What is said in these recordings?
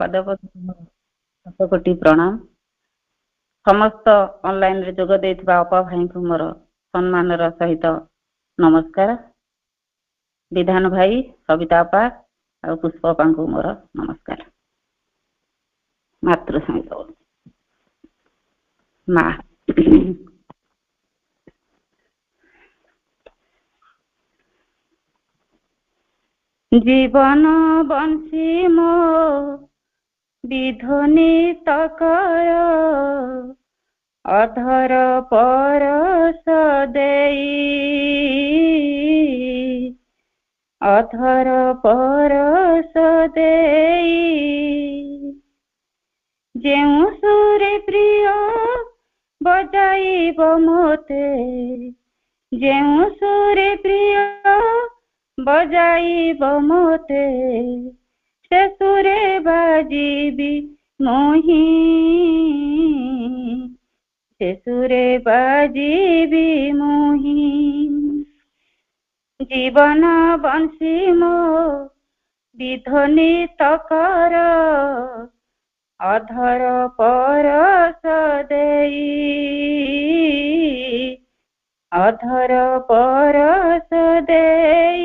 ଶତକୋଟି ପ୍ରଣାମ। ସମସ୍ତ ଅନଲାଇନରେ ଯୋଗ ଦେଇଥିବା ଅପା ଭାଇଙ୍କୁ ମୋର ସମ୍ମାନର ସହିତ ନମସ୍କାର। ବିଧାନ ଭାଇ, ସବିତା ଅପା ଆଉ ପୁଷ୍ପ ଅପାଙ୍କୁ ମୋର ନମସ୍କାର। ମାତୃ ସହିତ ମା জীবন বଂশী মো বিধ্বনিত কর, অধর পরশ দেই, অধর পরশ দেই। ଯେଉଁ সুরে প্রিয় বজাইব মোতে, ଯେଉଁ সুরে প্রিয় বজাইব মোতে, সে সুরে বাজিবি মোহি, সে সুরে বাজিবি মোহি। জীবন বংশী মো বিধ্বনিত কর, অধর পরশ দেই, অধর পরশ দেই।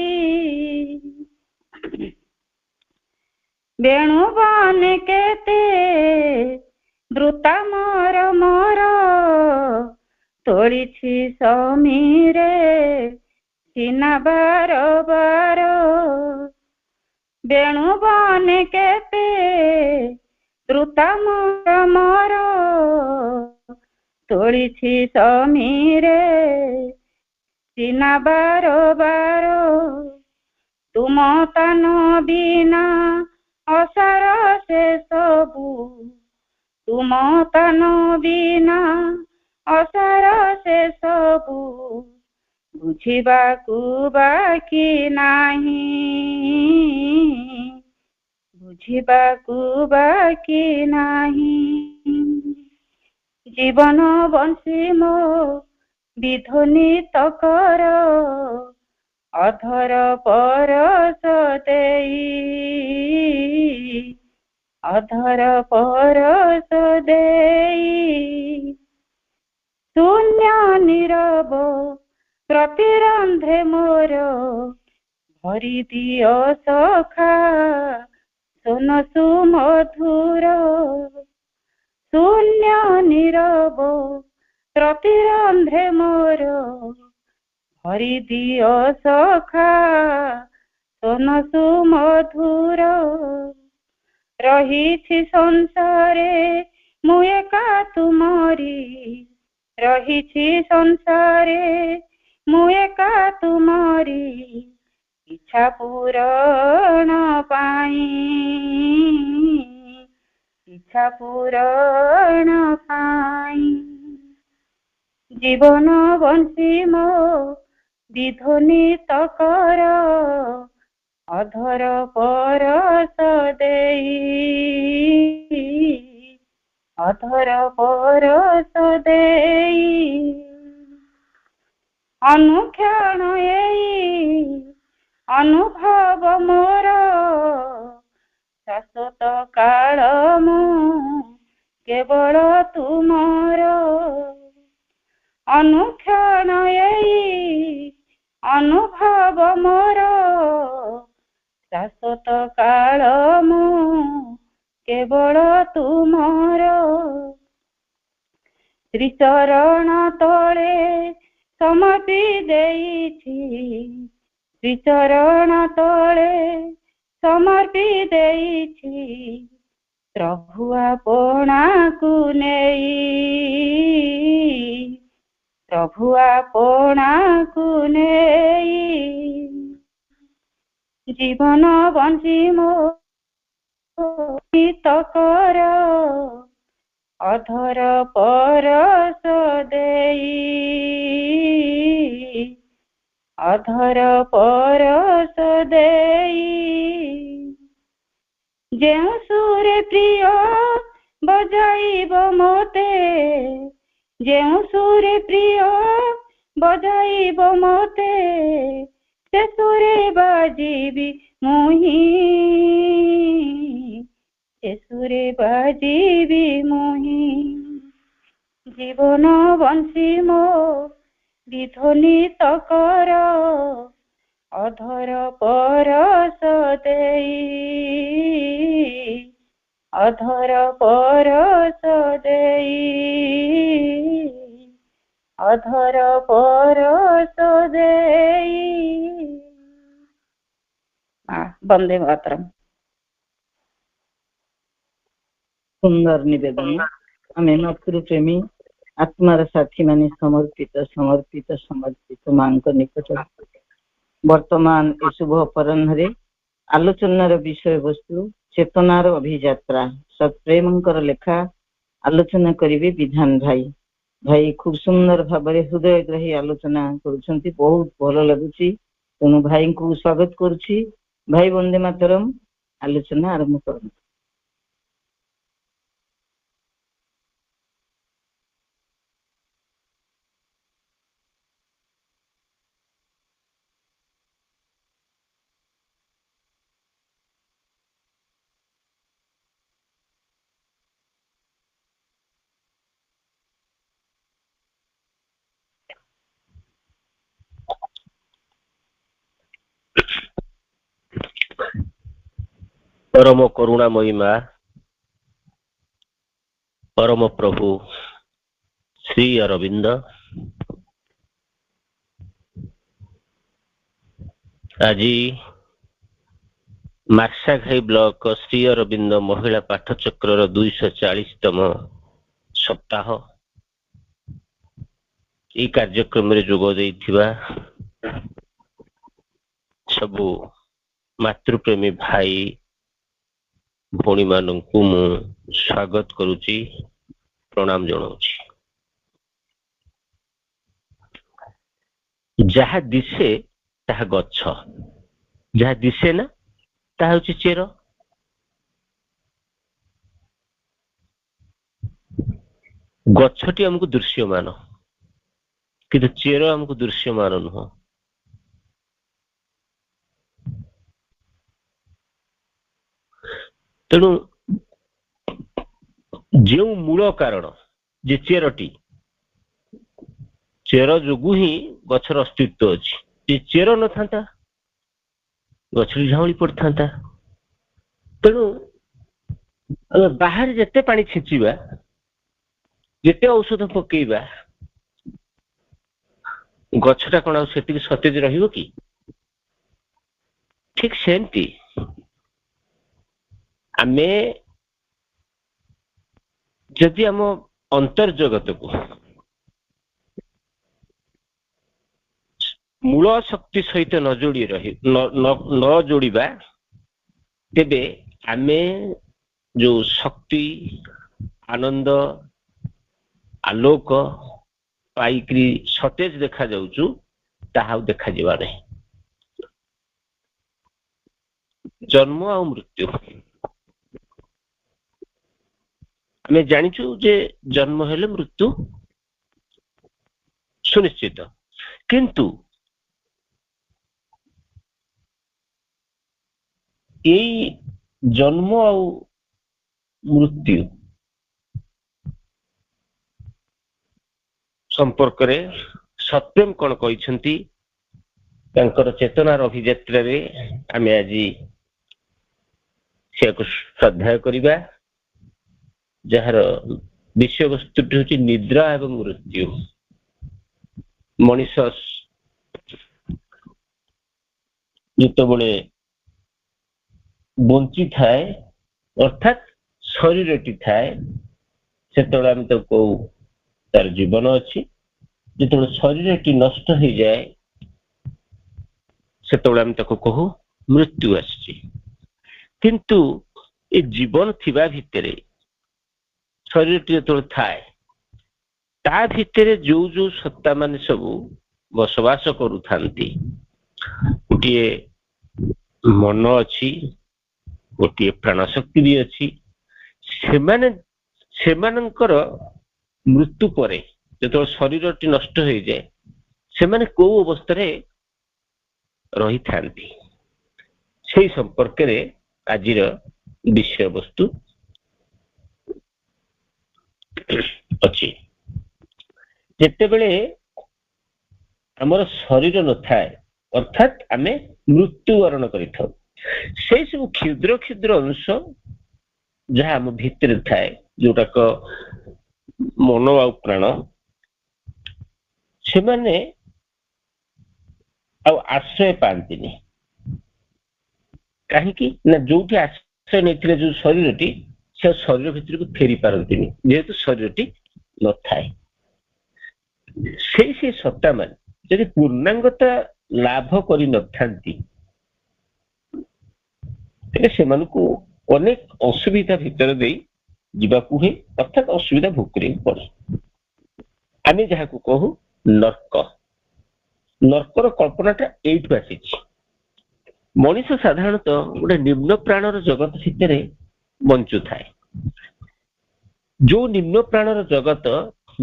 বেণু বন কেতে দ্রুতা মর মর, তোଳିছি সমীরে সিনা বার বার। বেণু বন কেতে দ্রুতা মর মর, তোଳିছি সমীরে সিনা বার বার। তুম তান বিনা অসার সে সবু, তুম তান বিনা অসার সে সবু। বুঝিବାକୁ বাকি ନାହିଁ, বুঝিବାକୁ বাকি ନାହିଁ। জীবন বংশী মো বিধ্বনিত কর, অধর পরশ দেই, অধর পরশ দেই। শূন্য নীরব ପ୍ରତିରନ୍ଧ୍ରେ ମୋର, ଭରି ଦିଅ ସଖା সোন সুমধুর। শূন্য নীরব ପ୍ରତିରନ୍ଧ୍ରେ ମୋର, ভরি দিଅ সখা সোন সুমধুর। ରହିଛି ସଂସାରେ ମୁଁ ଏକା ତୁମରି, ରହିଛି ସଂସାରେ ମୁଁ ଏକା ତୁମରି। ଇଚ୍ଛା ପୂରଣ ପାଇଁ, ইচ্ছা পূরণ পাই। জীবন বংশী মো বিধ্বনিত কর, অধর পরশ দেই, অধর পরশ দেই। অনুক্ষণ এই অনুভব মোর, শাশ্বত কাଳ ମୁଁ କେବଳ ତୁମର। ଅନୁକ୍ଷଣ ଏଇ ଅନୁଭବ ମୋର, শাশ্বত କାଳ ମୁଁ କେବଳ ତୁମର। ଶ୍ରୀଚରଣ ତଳେ ସମର୍ପି ଦେଇଛି, ଶ୍ରୀଚରଣ ତଳେ ସମର୍ପି ଦେଇଛି। ପ୍ରଭୁ ଆପଣାକୁ ନେଇ, ପ୍ରଭୁ ଆପଣାକୁ ନେଇ। জীবন বংশী মো বিধ্বনিত কর, অধর পরশ দেই, অধর পরশ দেই। ଯେଉଁ ସୁରେ ପ୍ରିୟ ବଜାଇବ ମୋତେ, ଯେଉଁ ସୁରେ ପ୍ରିୟ ବଜାଇବ ମୋତେ, ସେ ସୁରେ ବାଜିବି ମୁହିଁ, এসুরে বাজিবি মোহি জীবন বংশী মো বিধ্বনিত কর অধর পরশ দেই অধর পরশ দেই অধর পরশ দেই। বন্দে মাতরম। सुंदर निवेदन। आमे मातृप्रेमी आत्मार साथी माने समर्पित समर्पित समर्पित मांक निकट वर्तमान ए शुभ अपराह्न आलोचनार विषय वस्तु चेतनार अभियात्रा सत्प्रेमंकर लेखा आलोचना करिवे विधान भाई। भाई खूब सुंदर भाव हृदयग्राही आलोचना करुछंती, बहुत भल लगुची। तेणु भाई को स्वागत करुछि। भाई वंदे मातरम। आलोचना आरंभ करु। परम करुणामयी माँ परम प्रभु श्री अरविंद आज मार्साघाई ब्लॉक श्री अरविंद महिला पाठचक्र 240तम सप्ताह ये कार्यक्रम रे जोग देइथिबा सबु मातृप्रेमी भाई भौणी मानू मु स्वागत करुची, प्रणाम जनाऊची। जहा दिसे ताहा गच्छ, जहा दिसे ना ताहा होची चेर। गच्छटी हमको दृश्यमान किंतु चेर हमको दृश्यमान नुह। तेणु जो मूल कारण जे चेरटी, चेर जोगु ही गछर अस्तित्व अच्छी। जे चेर न था गछटी झाउली पड़ता। तेणु बाहर जेते पानी छिंचिबा जेते औषध पकेइबा गछटा कोन सेतिक सतेज रहिबो कि? ठीक सेमती आमे जदि आम अंतर्जगत को मूल शक्ति सहित न जोड़ी रही न जोड़िबा तेबे आमे जो शक्ति आनंद आलोक पाइकरी सतेज देखा जाउछु ताहा देखा जिबा नहीं। जन्म और मृत्यु आमे जानिछु जे जन्म हेले मृत्यु सुनिश्चित, किंतु यही जन्म और मृत्यु संपर्क रे सत्यम कौन कहिसंती तांकर चेतनार अभियात्रा रे आमे आज से श्रद्धा करिबा, जार विषय वस्तु हूँ निद्रा एवं मृत्यु। मनीष जितेबले बंची थाए अर्थात शरीरटी थाए से तो कौ तार जीवन अच्छी। जिते शरीरटी नष्ट हो जाए से कहू मृत्यु आसी। किंतु ये जीवन थिबा भितरे शरीरटी जो थाए ता भितरे जो जो सत्ता माने सबू बसवास करुथांती, गोटे मन अच्छी गोटे प्राणशक्ति भी अच्छी। सेमानंकर मृत्यु परे जो शरीरटी नष्ट हो जाए से माने को अवस्था रही थांती से संपर्क रे आजिर विषय वस्तु ଅଛି। ଯେତେବେଳେ ଆମର ଶରୀର ନଥାଏ ଅର୍ଥାତ୍ ଆମେ ମୃତ୍ୟୁବରଣ କରିଥାଉ, ସେଇ ସବୁ କ୍ଷୁଦ୍ର କ୍ଷୁଦ୍ର ଅଂଶ ଯାହା ଆମ ଭିତରେ ଥାଏ, ଯୋଉଟାକ ମନ ଆଉ ପ୍ରାଣ, ସେମାନେ ଆଉ ଆଶ୍ରୟ ପାଆନ୍ତିନି। କାହିଁକି ନା ଯୋଉଠି ଆଶ୍ରୟ ନେଇଥିଲେ ଯୋଉ ଶରୀରଟି, ସେ ଶରୀର ଭିତରକୁ ଫେରି ପାରନ୍ତିନି, ଯେହେତୁ ଶରୀରଟି ନଥାଏ। ସେଇ ସତ୍ତା ମାନେ ଯଦି ପୂର୍ଣ୍ଣାଙ୍ଗତା ଲାଭ କରିନଥାନ୍ତି, ତେବେ ସେମାନଙ୍କୁ ଅନେକ ଅସୁବିଧା ଭିତରେ ଦେଇ ଯିବାକୁ ହୁଏ, ଅର୍ଥାତ୍ ଅସୁବିଧା ଭୋଗ କରିବାକୁ ପଡେ। ଆମେ ଯାହାକୁ କହୁ ନର୍କ। ନର୍କର କଳ୍ପନାଟା ଏଇଠୁ ଆସିଛି। ମଣିଷ ସାଧାରଣତଃ ଗୋଟେ ନିମ୍ନ ପ୍ରାଣର ଜଗତ ଭିତରେ ବଞ୍ଚୁଥାଏ। ଯୋଉ ନିମ୍ନ ପ୍ରାଣର ଜଗତ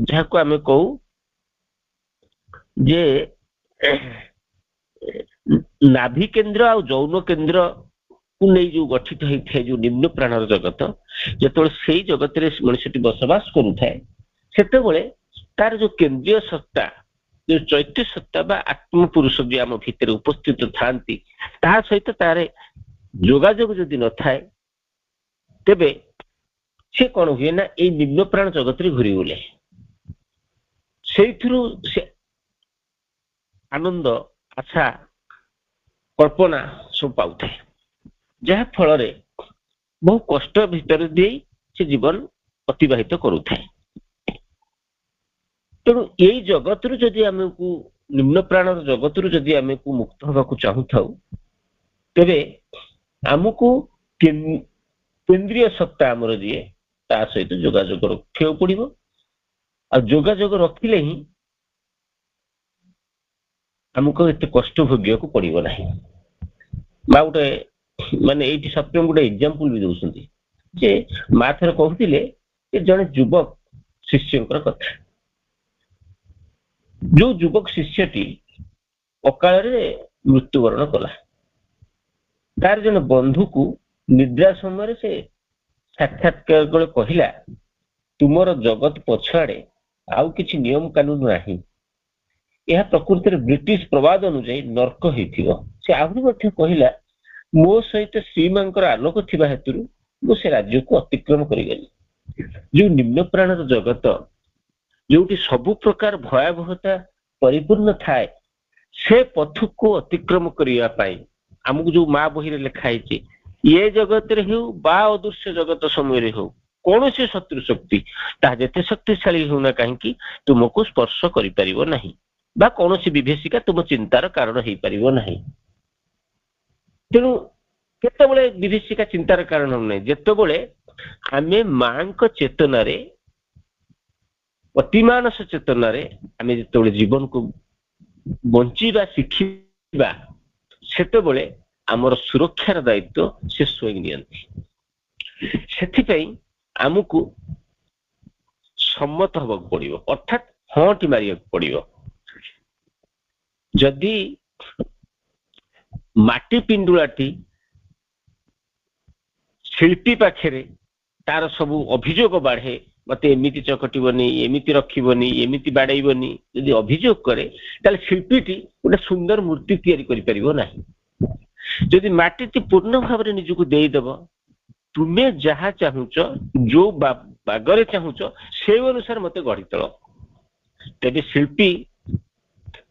ଯାହାକୁ ଆମେ କହୁ ଯେ ନାଭି କେନ୍ଦ୍ର ଆଉ ଯୌନ କେନ୍ଦ୍ରକୁ ନେଇ ଯୋଉ ଗଠିତ ହେଇଥାଏ ଯୋଉ ନିମ୍ନ ପ୍ରାଣର ଜଗତ, ଯେତେବେଳେ ସେଇ ଜଗତରେ ମଣିଷଟି ବସବାସ କରୁଥାଏ, ସେତେବେଳେ ତାର ଯୋଉ କେନ୍ଦ୍ରୀୟ ସତ୍ତା, ଯୋଉ ଚୈତ୍ୟ ସତ୍ତା ବା ଆତ୍ମପୁରୁଷ ଯିଏ ଆମ ଭିତରେ ଉପସ୍ଥିତ ଥାନ୍ତି, ତାହା ସହିତ ତାର ଯୋଗାଯୋଗ ଯଦି ନଥାଏ, ତେବେ ସେ କଣ ହୁଏ ନା ଏଇ ନିମ୍ନ ପ୍ରାଣ ଜଗତରେ ଘୁରି ବୁଲେ। ସେଇଥିରୁ ସେ ଆନନ୍ଦ, ଆଶା, କଳ୍ପନା ସବୁ ପାଉଥାଏ, ଯାହା ଫଳରେ ବହୁ କଷ୍ଟ ଭିତରେ ଦେଇ ସେ ଜୀବନ ଅତିବାହିତ କରୁଥାଏ। ତେଣୁ ଏଇ ଜଗତରୁ ଯଦି ଆମକୁ, ନିମ୍ନ ପ୍ରାଣର ଜଗତରୁ ଯଦି ଆମକୁ ମୁକ୍ତ ହେବାକୁ ଚାହୁଁଥାଉ, ତେବେ ଆମକୁ କେନ୍ଦ୍ରୀୟ ସତ୍ତା ଆମର ଯିଏ, ତା ସହିତ ଯୋଗାଯୋଗ ରଖିବାକୁ ପଡିବ। ଆଉ ଯୋଗାଯୋଗ ରଖିଲେ ହିଁ ଆମକୁ ଏତେ କଷ୍ଟ ଭୋଗିବାକୁ ପଡିବ ନାହିଁ। ମା ଗୋଟେ ମାନେ ଏଇଠି ସତ୍ୟମ ଗୋଟେ ଏକ୍ସାମ୍ପଲ ବି ଦଉଛନ୍ତି ଯେ, ମା ଥରେ କହୁଥିଲେ ଯେ ଜଣେ ଯୁବକ ଶିଷ୍ୟଙ୍କର କଥା। ଯୋଉ ଯୁବକ ଶିଷ୍ୟଟି ଅକାଳରେ ମୃତ୍ୟୁବରଣ କଲା, ତାର ଜଣେ ବନ୍ଧୁକୁ ନିଦ୍ରା ସମୟରେ ସେ ସାକ୍ଷାତକାର ବେଳେ କହିଲା, ତୁମର ଜଗତ ପଛଆଡେ ଆଉ କିଛି ନିୟମ କାନୁନ ନାହିଁ, ଏହା ପ୍ରକୃତରେ ବ୍ରିଟିଶ ପ୍ରବାଦ ଅନୁଯାୟୀ ନର୍କ ହେଇଥିବ। ସେ ଆହୁରି ମଧ୍ୟ କହିଲା, ମୋ ସହିତ ଶ୍ରୀମାଙ୍କର ଆଲୋକ ଥିବା ହେତୁରୁ ମୁଁ ସେ ରାଜ୍ୟକୁ ଅତିକ୍ରମ କରିଗଲି। ଯୋଉ ନିମ୍ନ ପ୍ରାଣର ଜଗତ, ଯୋଉଠି ସବୁ ପ୍ରକାର ଭୟାବହତା ପରିପୂର୍ଣ୍ଣ ଥାଏ, ସେ ପଥକୁ ଅତିକ୍ରମ କରିବା ପାଇଁ ଆମକୁ ଯୋଉ ମା ବହିରେ ଲେଖା ହେଇଛି, ଏ ଜଗତରେ ହେଉ ବା ଅଦୃଶ୍ୟ ଜଗତ ସମୟରେ ହେଉ, କୌଣସି ଶତ୍ରୁ ଶକ୍ତି ତାହା ଯେତେ ଶକ୍ତିଶାଳୀ ହେଉନା କାହିଁକି ତୁମକୁ ସ୍ପର୍ଶ କରିପାରିବ ନାହିଁ, ବା କୌଣସି ବିଭୀଷିକା ତୁମ ଚିନ୍ତାର କାରଣ ହେଇପାରିବ ନାହିଁ। ତେଣୁ କେତେବେଳେ ବିଭୀଷିକା ଚିନ୍ତାର କାରଣ ନାହିଁ? ଯେତେବେଳେ ଆମେ ମାଙ୍କ ଚେତନାରେ, ଅତିମାନସ ଚେତନାରେ ଆମେ ଯେତେବେଳେ ଜୀବନକୁ ବଞ୍ଚିବା ଶିଖିବା, ସେତେବେଳେ ଆମର ସୁରକ୍ଷାର ଦାୟିତ୍ୱ ସେ ସ୍ୱୟଂ ନିଅନ୍ତି। ସେଥିପାଇଁ ଆମକୁ ସମ୍ମତ ହେବାକୁ ପଡିବ, ଅର୍ଥାତ୍ ହଁଟି ମାରିବାକୁ ପଡିବ। ଯଦି ମାଟି ପିଣ୍ଡୁଳାଟି ଶିଳ୍ପୀ ପାଖରେ ତାର ସବୁ ଅଭିଯୋଗ ବାଢେ, ମତେ ଏମିତି ଚକଟିବନି, ଏମିତି ରଖିବନି, ଏମିତି ବାଡେଇବନି, ଯଦି ଅଭିଯୋଗ କରେ, ତାହେଲେ ଶିଳ୍ପୀଟି ଗୋଟେ ସୁନ୍ଦର ମୂର୍ତ୍ତି ତିଆରି କରିପାରିବ ନାହିଁ। ଯଦି ମାଟିଟି ପୂର୍ଣ୍ଣ ଭାବରେ ନିଜକୁ ଦେଇଦବ, ତୁମେ ଯାହା ଚାହୁଁଛ, ଯୋଉ ବାଗରେ ଚାହୁଁଛ, ସେଇ ଅନୁସାରେ ମତେ ଗଢିତଳ, ତେବେ ଶିଳ୍ପୀ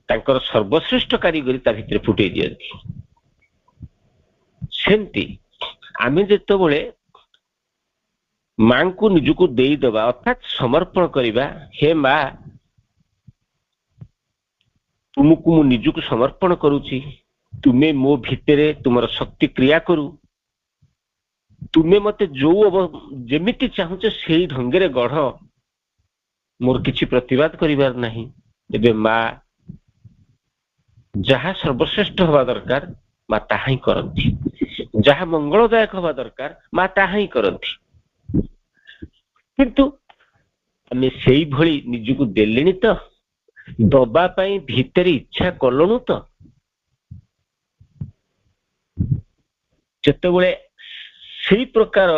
ତାଙ୍କର ସର୍ବଶ୍ରେଷ୍ଠ କାରିଗରୀ ତା ଭିତରେ ଫୁଟେଇ ଦିଅନ୍ତି। ସେମିତି ଆମେ ଯେତେବେଳେ ମାଙ୍କୁ ନିଜକୁ ଦେଇଦବା, ଅର୍ଥାତ୍ ସମର୍ପଣ କରିବା, ହେ ମା ତୁମକୁ ମୁଁ ନିଜକୁ ସମର୍ପଣ କରୁଛି, ତୁମେ ମୋ ଭିତରେ ତୁମର ଶକ୍ତି କ୍ରିୟା କରୁ, ତୁମେ ମତେ ଯୋଉ ଯେମିତି ଚାହୁଁଛ ସେଇ ଢଙ୍ଗରେ ଗଢ, ମୋର କିଛି ପ୍ରତିବାଦ କରିବାର ନାହିଁ। ତେବେ ମା ଯାହା ସର୍ବଶ୍ରେଷ୍ଠ ହବା ଦରକାର ମା ତାହା ହିଁ କରନ୍ତି, ଯାହା ମଙ୍ଗଳଦାୟକ ହବା ଦରକାର ମା ତାହା ହିଁ କରନ୍ତି। କିନ୍ତୁ ଆମେ ସେଇଭଳି ନିଜକୁ ଦେଲେଣି ତ, ଦବା ପାଇଁ ଭିତରେ ଇଚ୍ଛା କଲୁଣୁ ତ? ଯେତେବେଳେ ସେଇ ପ୍ରକାର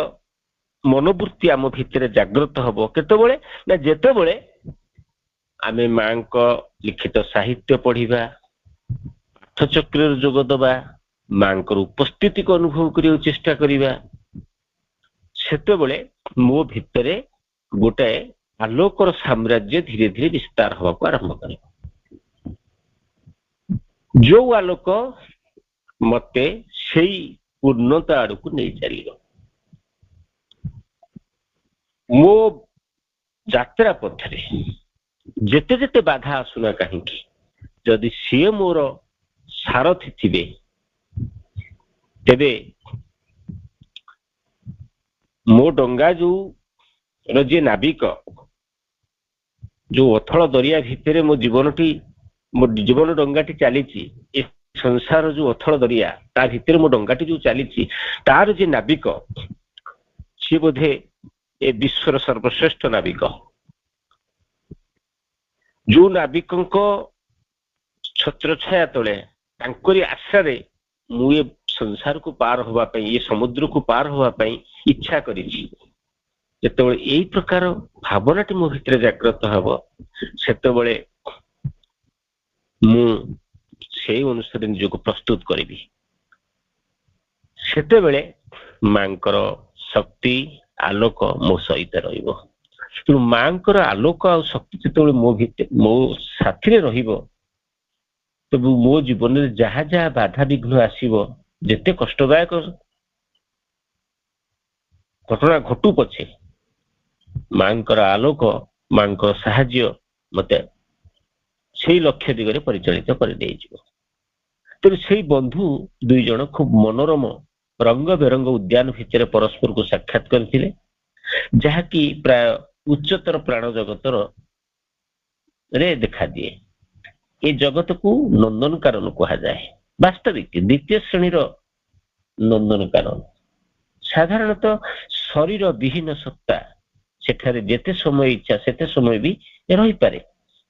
ମନୋବୃତ୍ତି ଆମ ଭିତରେ ଜାଗ୍ରତ ହବ କେତେବେଳେ ନା ଯେତେବେଳେ ଆମେ ମାଙ୍କ ଲିଖିତ ସାହିତ୍ୟ ପଢିବା, ପାଠଚକ୍ରରେ ଯୋଗ ଦେବା, ମାଙ୍କର ଉପସ୍ଥିତିକୁ ଅନୁଭବ କରିବାକୁ ଚେଷ୍ଟା କରିବା, ସେତେବେଳେ ମୋ ଭିତରେ ଗୋଟାଏ ଆଲୋକର ସାମ୍ରାଜ୍ୟ ଧୀରେ ଧୀରେ ବିସ୍ତାର ହେବାକୁ ଆରମ୍ଭ କରିବ। ଯୋଉ ଆଲୋକ ମତେ ସେଇ ପୂର୍ଣ୍ଣତା ଆଡକୁ ନେଇ ଚାଲିବ। ମୋ ଯାତ୍ରା ପଥରେ ଯେତେ ଯେତେ ବାଧା ଆସୁନା କାହିଁକି, ଯଦି ସିଏ ମୋର ସାରଥୀ ଥିବେ, ତେବେ ମୋ ଡଙ୍ଗା ଯୋଉ ଯିଏ ନାବିକ, ଯୋଉ ଅଥଳ ଦରିଆ ଭିତରେ ମୋ ଜୀବନ ଡଙ୍ଗାଟି ଚାଲିଛି, ଏ ସଂସାର ଯୋଉ ଅଥଳ ଦରିଆ ତା ଭିତରେ ମୋ ଡଙ୍ଗାଟି ଯୋଉ ଚାଲିଛି, ତାର ଯେ ନାବିକ, ସିଏ ବୋଧେ ଏ ବିଶ୍ୱର ସର୍ବଶ୍ରେଷ୍ଠ ନାବିକ। ଯୋଉ ନାବିକଙ୍କ ଛତ୍ରଛାୟା ତଳେ, ତାଙ୍କରି ଆଶାରେ ମୁଁ ଏ ସଂସାରକୁ ପାର ହବା ପାଇଁ, ଏ ସମୁଦ୍ରକୁ ପାର ହବା ପାଇଁ ଇଚ୍ଛା କରିଛି। ଯେତେବେଳେ ଏଇ ପ୍ରକାର ଭାବନାଟି ମୋ ଭିତରେ ଜାଗ୍ରତ ହବ, ସେତେବେଳେ ମୁଁ ସେଇ ଅନୁସାରେ ନିଜକୁ ପ୍ରସ୍ତୁତ କରିବି। ସେତେବେଳେ ମାଙ୍କର ଶକ୍ତି ଆଲୋକ ମୋ ସହିତ ରହିବ। ତେଣୁ ମାଙ୍କର ଆଲୋକ ଆଉ ଶକ୍ତି ଯେତେବେଳେ ମୋ ସାଥିରେ ରହିବ, ତେଣୁ ମୋ ଜୀବନରେ ଯାହା ଯାହା ବାଧା ବିଘ୍ନ ଆସିବ, ଯେତେ କଷ୍ଟଦାୟକ ଘଟଣା ଘଟୁ ପଛେ, ମାଙ୍କର ଆଲୋକ, ମାଙ୍କର ସାହାଯ୍ୟ ମତେ ସେଇ ଲକ୍ଷ୍ୟ ଦିଗରେ ପରିଚାଳିତ କରିଦେଇଯିବ। ତେଣୁ ସେଇ ବନ୍ଧୁ ଦୁଇ ଜଣ ଖୁବ ମନୋରମ ରଙ୍ଗ ବେରଙ୍ଗ ଉଦ୍ୟାନ ଭିତରେ ପରସ୍ପରକୁ ସାକ୍ଷାତ କରିଥିଲେ, ଯାହାକି ପ୍ରାୟ ଉଚ୍ଚତର ପ୍ରାଣ ଜଗତର ରେ ଦେଖାଦିଏ। ଏ ଜଗତକୁ ନନ୍ଦନକାନନ କୁହାଯାଏ। ବାସ୍ତବିକ ଦ୍ୱିତୀୟ ଶ୍ରେଣୀର ନନ୍ଦନକାନନ। ସାଧାରଣତଃ ଶରୀର ବିହୀନ ସତ୍ତା ସେଠାରେ ଯେତେ ସମୟ ଇଚ୍ଛା ସେତେ ସମୟ ବି ରହିପାରେ।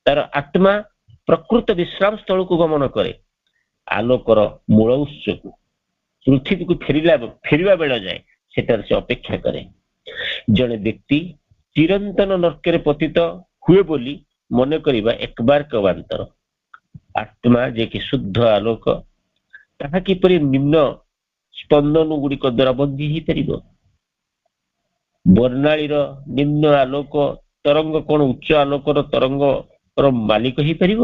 ତାର ଆତ୍ମା ପ୍ରକୃତ ବିଶ୍ରାମ ସ୍ଥଳକୁ ଗମନ କରେ, ଆଲୋକର ମୂଳ ଉତ୍ସକୁ, ପୃଥିବୀକୁ ଫେରିବା ବେଳ ଯାଏ ସେଠାରେ ସେ ଅପେକ୍ଷା କରେ। ଜଣେ ବ୍ୟକ୍ତି ଚିରନ୍ତନ ନର୍କରେ ପତିତ ହୁଏ ବୋଲି ମନେ କରିବା ଏକବାର କବାନ୍ତର। ଆତ୍ମା ଯେ କି ଶୁଦ୍ଧ ଆଲୋକ, ତାହା କିପରି ନିମ୍ନ ସ୍ପନ୍ଦନ ଗୁଡ଼ିକ ଦ୍ୱାରା ବନ୍ଦୀ ହେଇପାରିବ? ବର୍ଣ୍ଣାଳୀର ନିମ୍ନ ଆଲୋକ ତରଙ୍ଗ କଣ ଉଚ୍ଚ ଆଲୋକର ତରଙ୍ଗର ମାଲିକ ହେଇପାରିବ?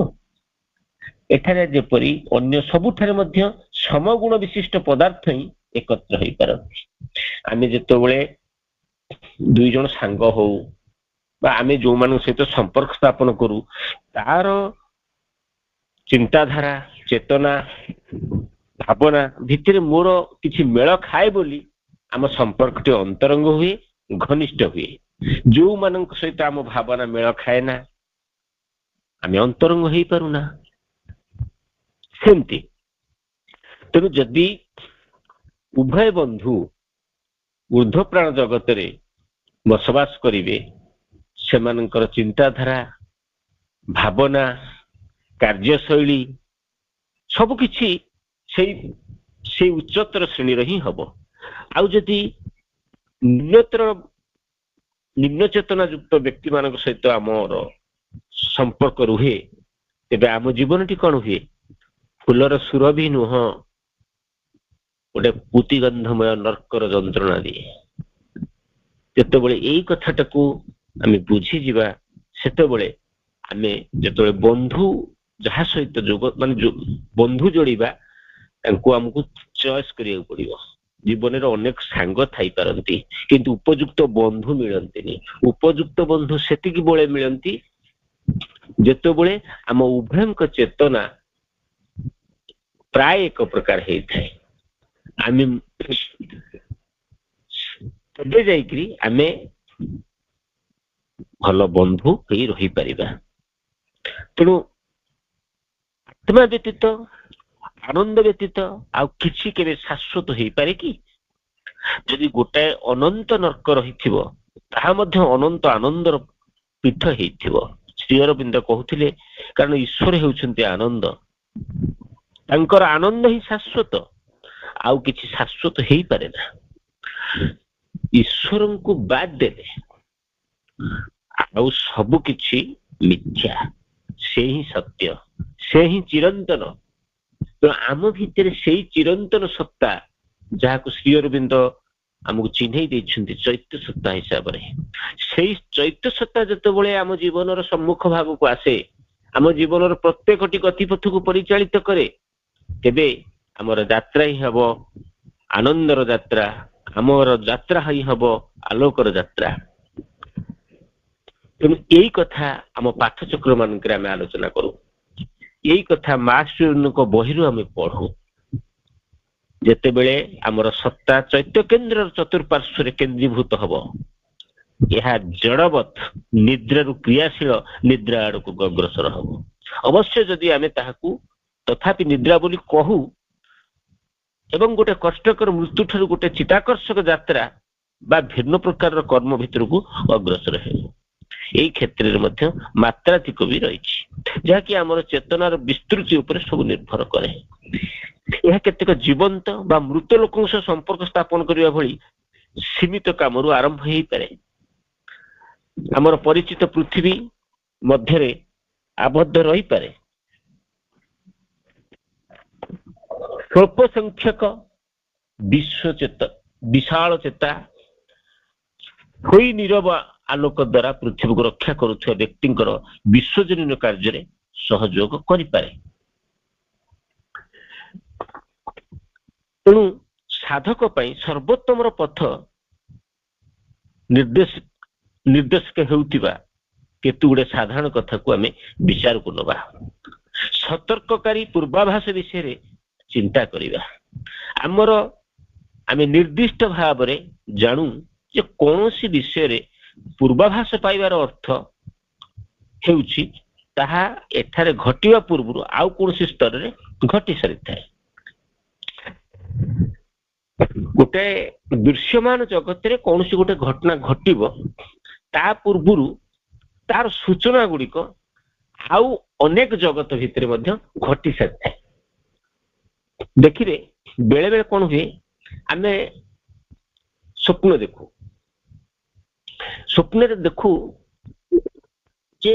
ଏଠାରେ ଯେପରି ଅନ୍ୟ ସବୁଠାରେ ମଧ୍ୟ ସମଗୁଣ ବିଶିଷ୍ଟ ପଦାର୍ଥ ହିଁ ଏକତ୍ର ହେଇପାରନ୍ତି। ଆମେ ଯେତେବେଳେ ଦୁଇ ଜଣ ସାଙ୍ଗ ହଉ ବା ଆମେ ଯୋଉମାନଙ୍କ ସହିତ ସମ୍ପର୍କ ସ୍ଥାପନ କରୁ, ତାର ଚିନ୍ତାଧାରା, ଚେତନା, ଭାବନା ଭିତରେ ମୋର କିଛି ମେଳ ଖାଏ ବୋଲି ଆମ ସମ୍ପର୍କଟି ଅନ୍ତରଙ୍ଗ ହୁଏ, ଘନିଷ୍ଠ ହୁଏ। ଯୋଉମାନଙ୍କ ସହିତ ଆମ ଭାବନା ମେଳ ଖାଏ ନା, ଆମେ ଅନ୍ତରଙ୍ଗ ହେଇପାରୁନା। ସେମିତି ତେଣୁ ଯଦି ଉଭୟ ବନ୍ଧୁ ଊର୍ଦ୍ଧ୍ୱ ପ୍ରାଣ ଜଗତରେ ବସବାସ କରିବେ, ସେମାନଙ୍କର ଚିନ୍ତାଧାରା, ଭାବନା, କାର୍ଯ୍ୟଶୈଳୀ ସବୁକିଛି ସେଇ ଉଚ୍ଚତର ଶ୍ରେଣୀର ହିଁ ହବ। ଆଉ ଯଦି ନିମ୍ନ ଚେତନା ଯୁକ୍ତ ବ୍ୟକ୍ତି ମାନଙ୍କ ସହିତ ଆମର ସମ୍ପର୍କ ରୁହେ, ତେବେ ଆମ ଜୀବନଟି କଣ ହୁଏ? ଫୁଲର ସୁରଭି ନୁହଁ, ଗୋଟେ ପୁତିଗନ୍ଧମୟ ନର୍କର ଯନ୍ତ୍ରଣା ଦିଏ। ଯେତେବେଳେ ଏଇ କଥାଟାକୁ ଆମେ ବୁଝିଯିବା, ସେତେବେଳେ ଆମେ ଯେତେବେଳେ ବନ୍ଧୁ ଯାହା ସହିତ ବନ୍ଧୁ ଯୋଡ଼ିବା, ତାଙ୍କୁ ଆମକୁ ଚଏସ୍ କରିବାକୁ ପଡିବ। ଜୀବନରେ ଅନେକ ସାଙ୍ଗ ଥାଇପାରନ୍ତି, କିନ୍ତୁ ଉପଯୁକ୍ତ ବନ୍ଧୁ ମିଳନ୍ତିନି। ଉପଯୁକ୍ତ ବନ୍ଧୁ ସେତିକି ବେଳେ ମିଳନ୍ତି ଯେତେବେଳେ ଆମ ଉଭୟଙ୍କ ଚେତନା ପ୍ରାୟ ଏକ ପ୍ରକାର ହେଇଥାଏ। ଆମେ ତେବେ ଯାଇକରି ଆମେ ଭଲ ବନ୍ଧୁ ହେଇ ରହିପାରିବା। ତେଣୁ ଆତ୍ମା ବ୍ୟତୀତ, ଆନନ୍ଦ ବ୍ୟତୀତ ଆଉ କିଛି କେବେ ଶାଶ୍ୱତ ହେଇପାରେ କି? ଯଦି ଗୋଟାଏ ଅନନ୍ତ ନର୍କ ରହିଥିବ, ତାହା ମଧ୍ୟ ଅନନ୍ତ ଆନନ୍ଦର ପୀଠ ହେଇଥିବ। ଶ୍ରୀ ଅରବିନ୍ଦ କହୁଥିଲେ, କାରଣ ଈଶ୍ୱର ହେଉଛନ୍ତି ଆନନ୍ଦ, ତାଙ୍କର ଆନନ୍ଦ ହିଁ ଶାଶ୍ୱତ, ଆଉ କିଛି ଶାଶ୍ୱତ ହେଇପାରେ ନା। ଈଶ୍ୱରଙ୍କୁ ବାଦ ଦେଲେ ଆଉ ସବୁ କିଛି ମିଥ୍ୟା। ସେ ହିଁ ସତ୍ୟ, ସେ ହିଁ ଚିରନ୍ତନ। ତେଣୁ ଆମ ଭିତରେ ସେଇ ଚିରନ୍ତନ ସତ୍ତା ଯାହାକୁ ଶ୍ରୀ ଅରବିନ୍ଦ ଆମକୁ ଚିହ୍ନେଇ ଦେଇଛନ୍ତି ଚୈତ୍ୟ ସତ୍ତା ହିସାବରେ, ସେଇ ଚୈତ୍ୟ ସତ୍ତା ଯେତେବେଳେ ଆମ ଜୀବନର ସମ୍ମୁଖ ଭାଗକୁ ଆସେ, ଆମ ଜୀବନର ପ୍ରତ୍ୟେକଟି ଗତିପଥକୁ ପରିଚାଳିତ କରେ, ତେବେ ଆମର ଯାତ୍ରା ହିଁ ହବ ଆନନ୍ଦର ଯାତ୍ରା, ଆମର ଯାତ୍ରା ହିଁ ହବ ଆଲୋକର ଯାତ୍ରା। ତେଣୁ ଏଇ କଥା ଆମ ପାଠଚକ୍ର ମାନଙ୍କରେ ଆମେ ଆଲୋଚନା କରୁ, ଏଇ କଥା ମାର୍କ୍ସଙ୍କ ବହିରୁ ଆମେ ପଢୁ। ଯେତେବେଳେ ଆମର ସତ୍ତା ଚୈତ୍ୟ କେନ୍ଦ୍ରର ଚତୁଃପାର୍ଶ୍ୱରେ କେନ୍ଦ୍ରୀଭୂତ ହବ, ଏହା ଜଡବତ୍ ନିଦ୍ରାରୁ କ୍ରିୟାଶୀଳ ନିଦ୍ରା ଆଡକୁ ଅଗ୍ରସର ହବ। ଅବଶ୍ୟ ଯଦି ଆମେ ତାହାକୁ ତଥାପି ନିଦ୍ରା ବୋଲି କହୁ ଏବଂ ଗୋଟେ କଷ୍ଟକର ମୃତ୍ୟୁ ଠାରୁ ଗୋଟେ ଚିତାକର୍ଷକ ଯାତ୍ରା ବା ଭିନ୍ନ ପ୍ରକାରର କର୍ମ ଭିତରକୁ ଅଗ୍ରସର ହେବ। ଏଇ କ୍ଷେତ୍ରରେ ମଧ୍ୟ ମାତ୍ରାଧିକ ବି ରହିଛି, ଯାହାକି ଆମର ଚେତନାର ବିସ୍ତୃତି ଉପରେ ସବୁ ନିର୍ଭର କରେ। ଏହା କେତେକ ଜୀବନ୍ତ ବା ମୃତ ଲୋକଙ୍କ ସହ ସମ୍ପର୍କ ସ୍ଥାପନ କରିବା ଭଳି ସୀମିତ କାମରୁ ଆରମ୍ଭ ହେଇପାରେ। ଆମର ପରିଚିତ ପୃଥିବୀ ମଧ୍ୟରେ ଆବଦ୍ଧ ରହିପାରେ। ସ୍ୱଳ୍ପ ସଂଖ୍ୟକ ବିଶାଳ ଚେତା ହୋଇ ନିରବ ଆଲୋକ ଦ୍ୱାରା ପୃଥିବୀକୁ ରକ୍ଷା କରୁଥିବା ବ୍ୟକ୍ତିଙ୍କର ବିଶ୍ୱଜନୀନ କାର୍ଯ୍ୟରେ ସହଯୋଗ କରିପାରେ। ତେଣୁ ସାଧକ ପାଇଁ ସର୍ବୋତ୍ତମର ପଥ ନିର୍ଦ୍ଦେଶକ ହେଉଥିବା କେତେ ଗୁଡେ ସାଧାରଣ କଥାକୁ ଆମେ ବିଚାରକୁ ନେବା। ସତର୍କକାରୀ ପୂର୍ବାଭାସ ବିଷୟରେ ଚିନ୍ତା କରିବା। ଆମେ ନିର୍ଦ୍ଦିଷ୍ଟ ଭାବରେ ଜାଣୁ ଯେ କୌଣସି ବିଷୟରେ ପୂର୍ବାଭାସ ପାଇବାର ଅର୍ଥ ହେଉଛି ତାହା ଏଠାରେ ଘଟିବା ପୂର୍ବରୁ ଆଉ କୌଣସି ସ୍ତରରେ ଘଟି ସାରିଥାଏ। ଗୋଟେ ଦୃଶ୍ୟମାନ ଜଗତରେ କୌଣସି ଗୋଟେ ଘଟଣା ଘଟିବ, ତା ପୂର୍ବରୁ ତାର ସୂଚନା ଗୁଡିକ ଆଉ ଅନେକ ଜଗତ ଭିତରେ ମଧ୍ୟ ଘଟି ସାରିଥାଏ। ଦେଖିବେ ବେଳେ ବେଳେ କଣ ହୁଏ, ଆମେ ସ୍ୱପ୍ନ ଦେଖୁ, ସ୍ୱପ୍ନରେ ଦେଖୁ ଯେ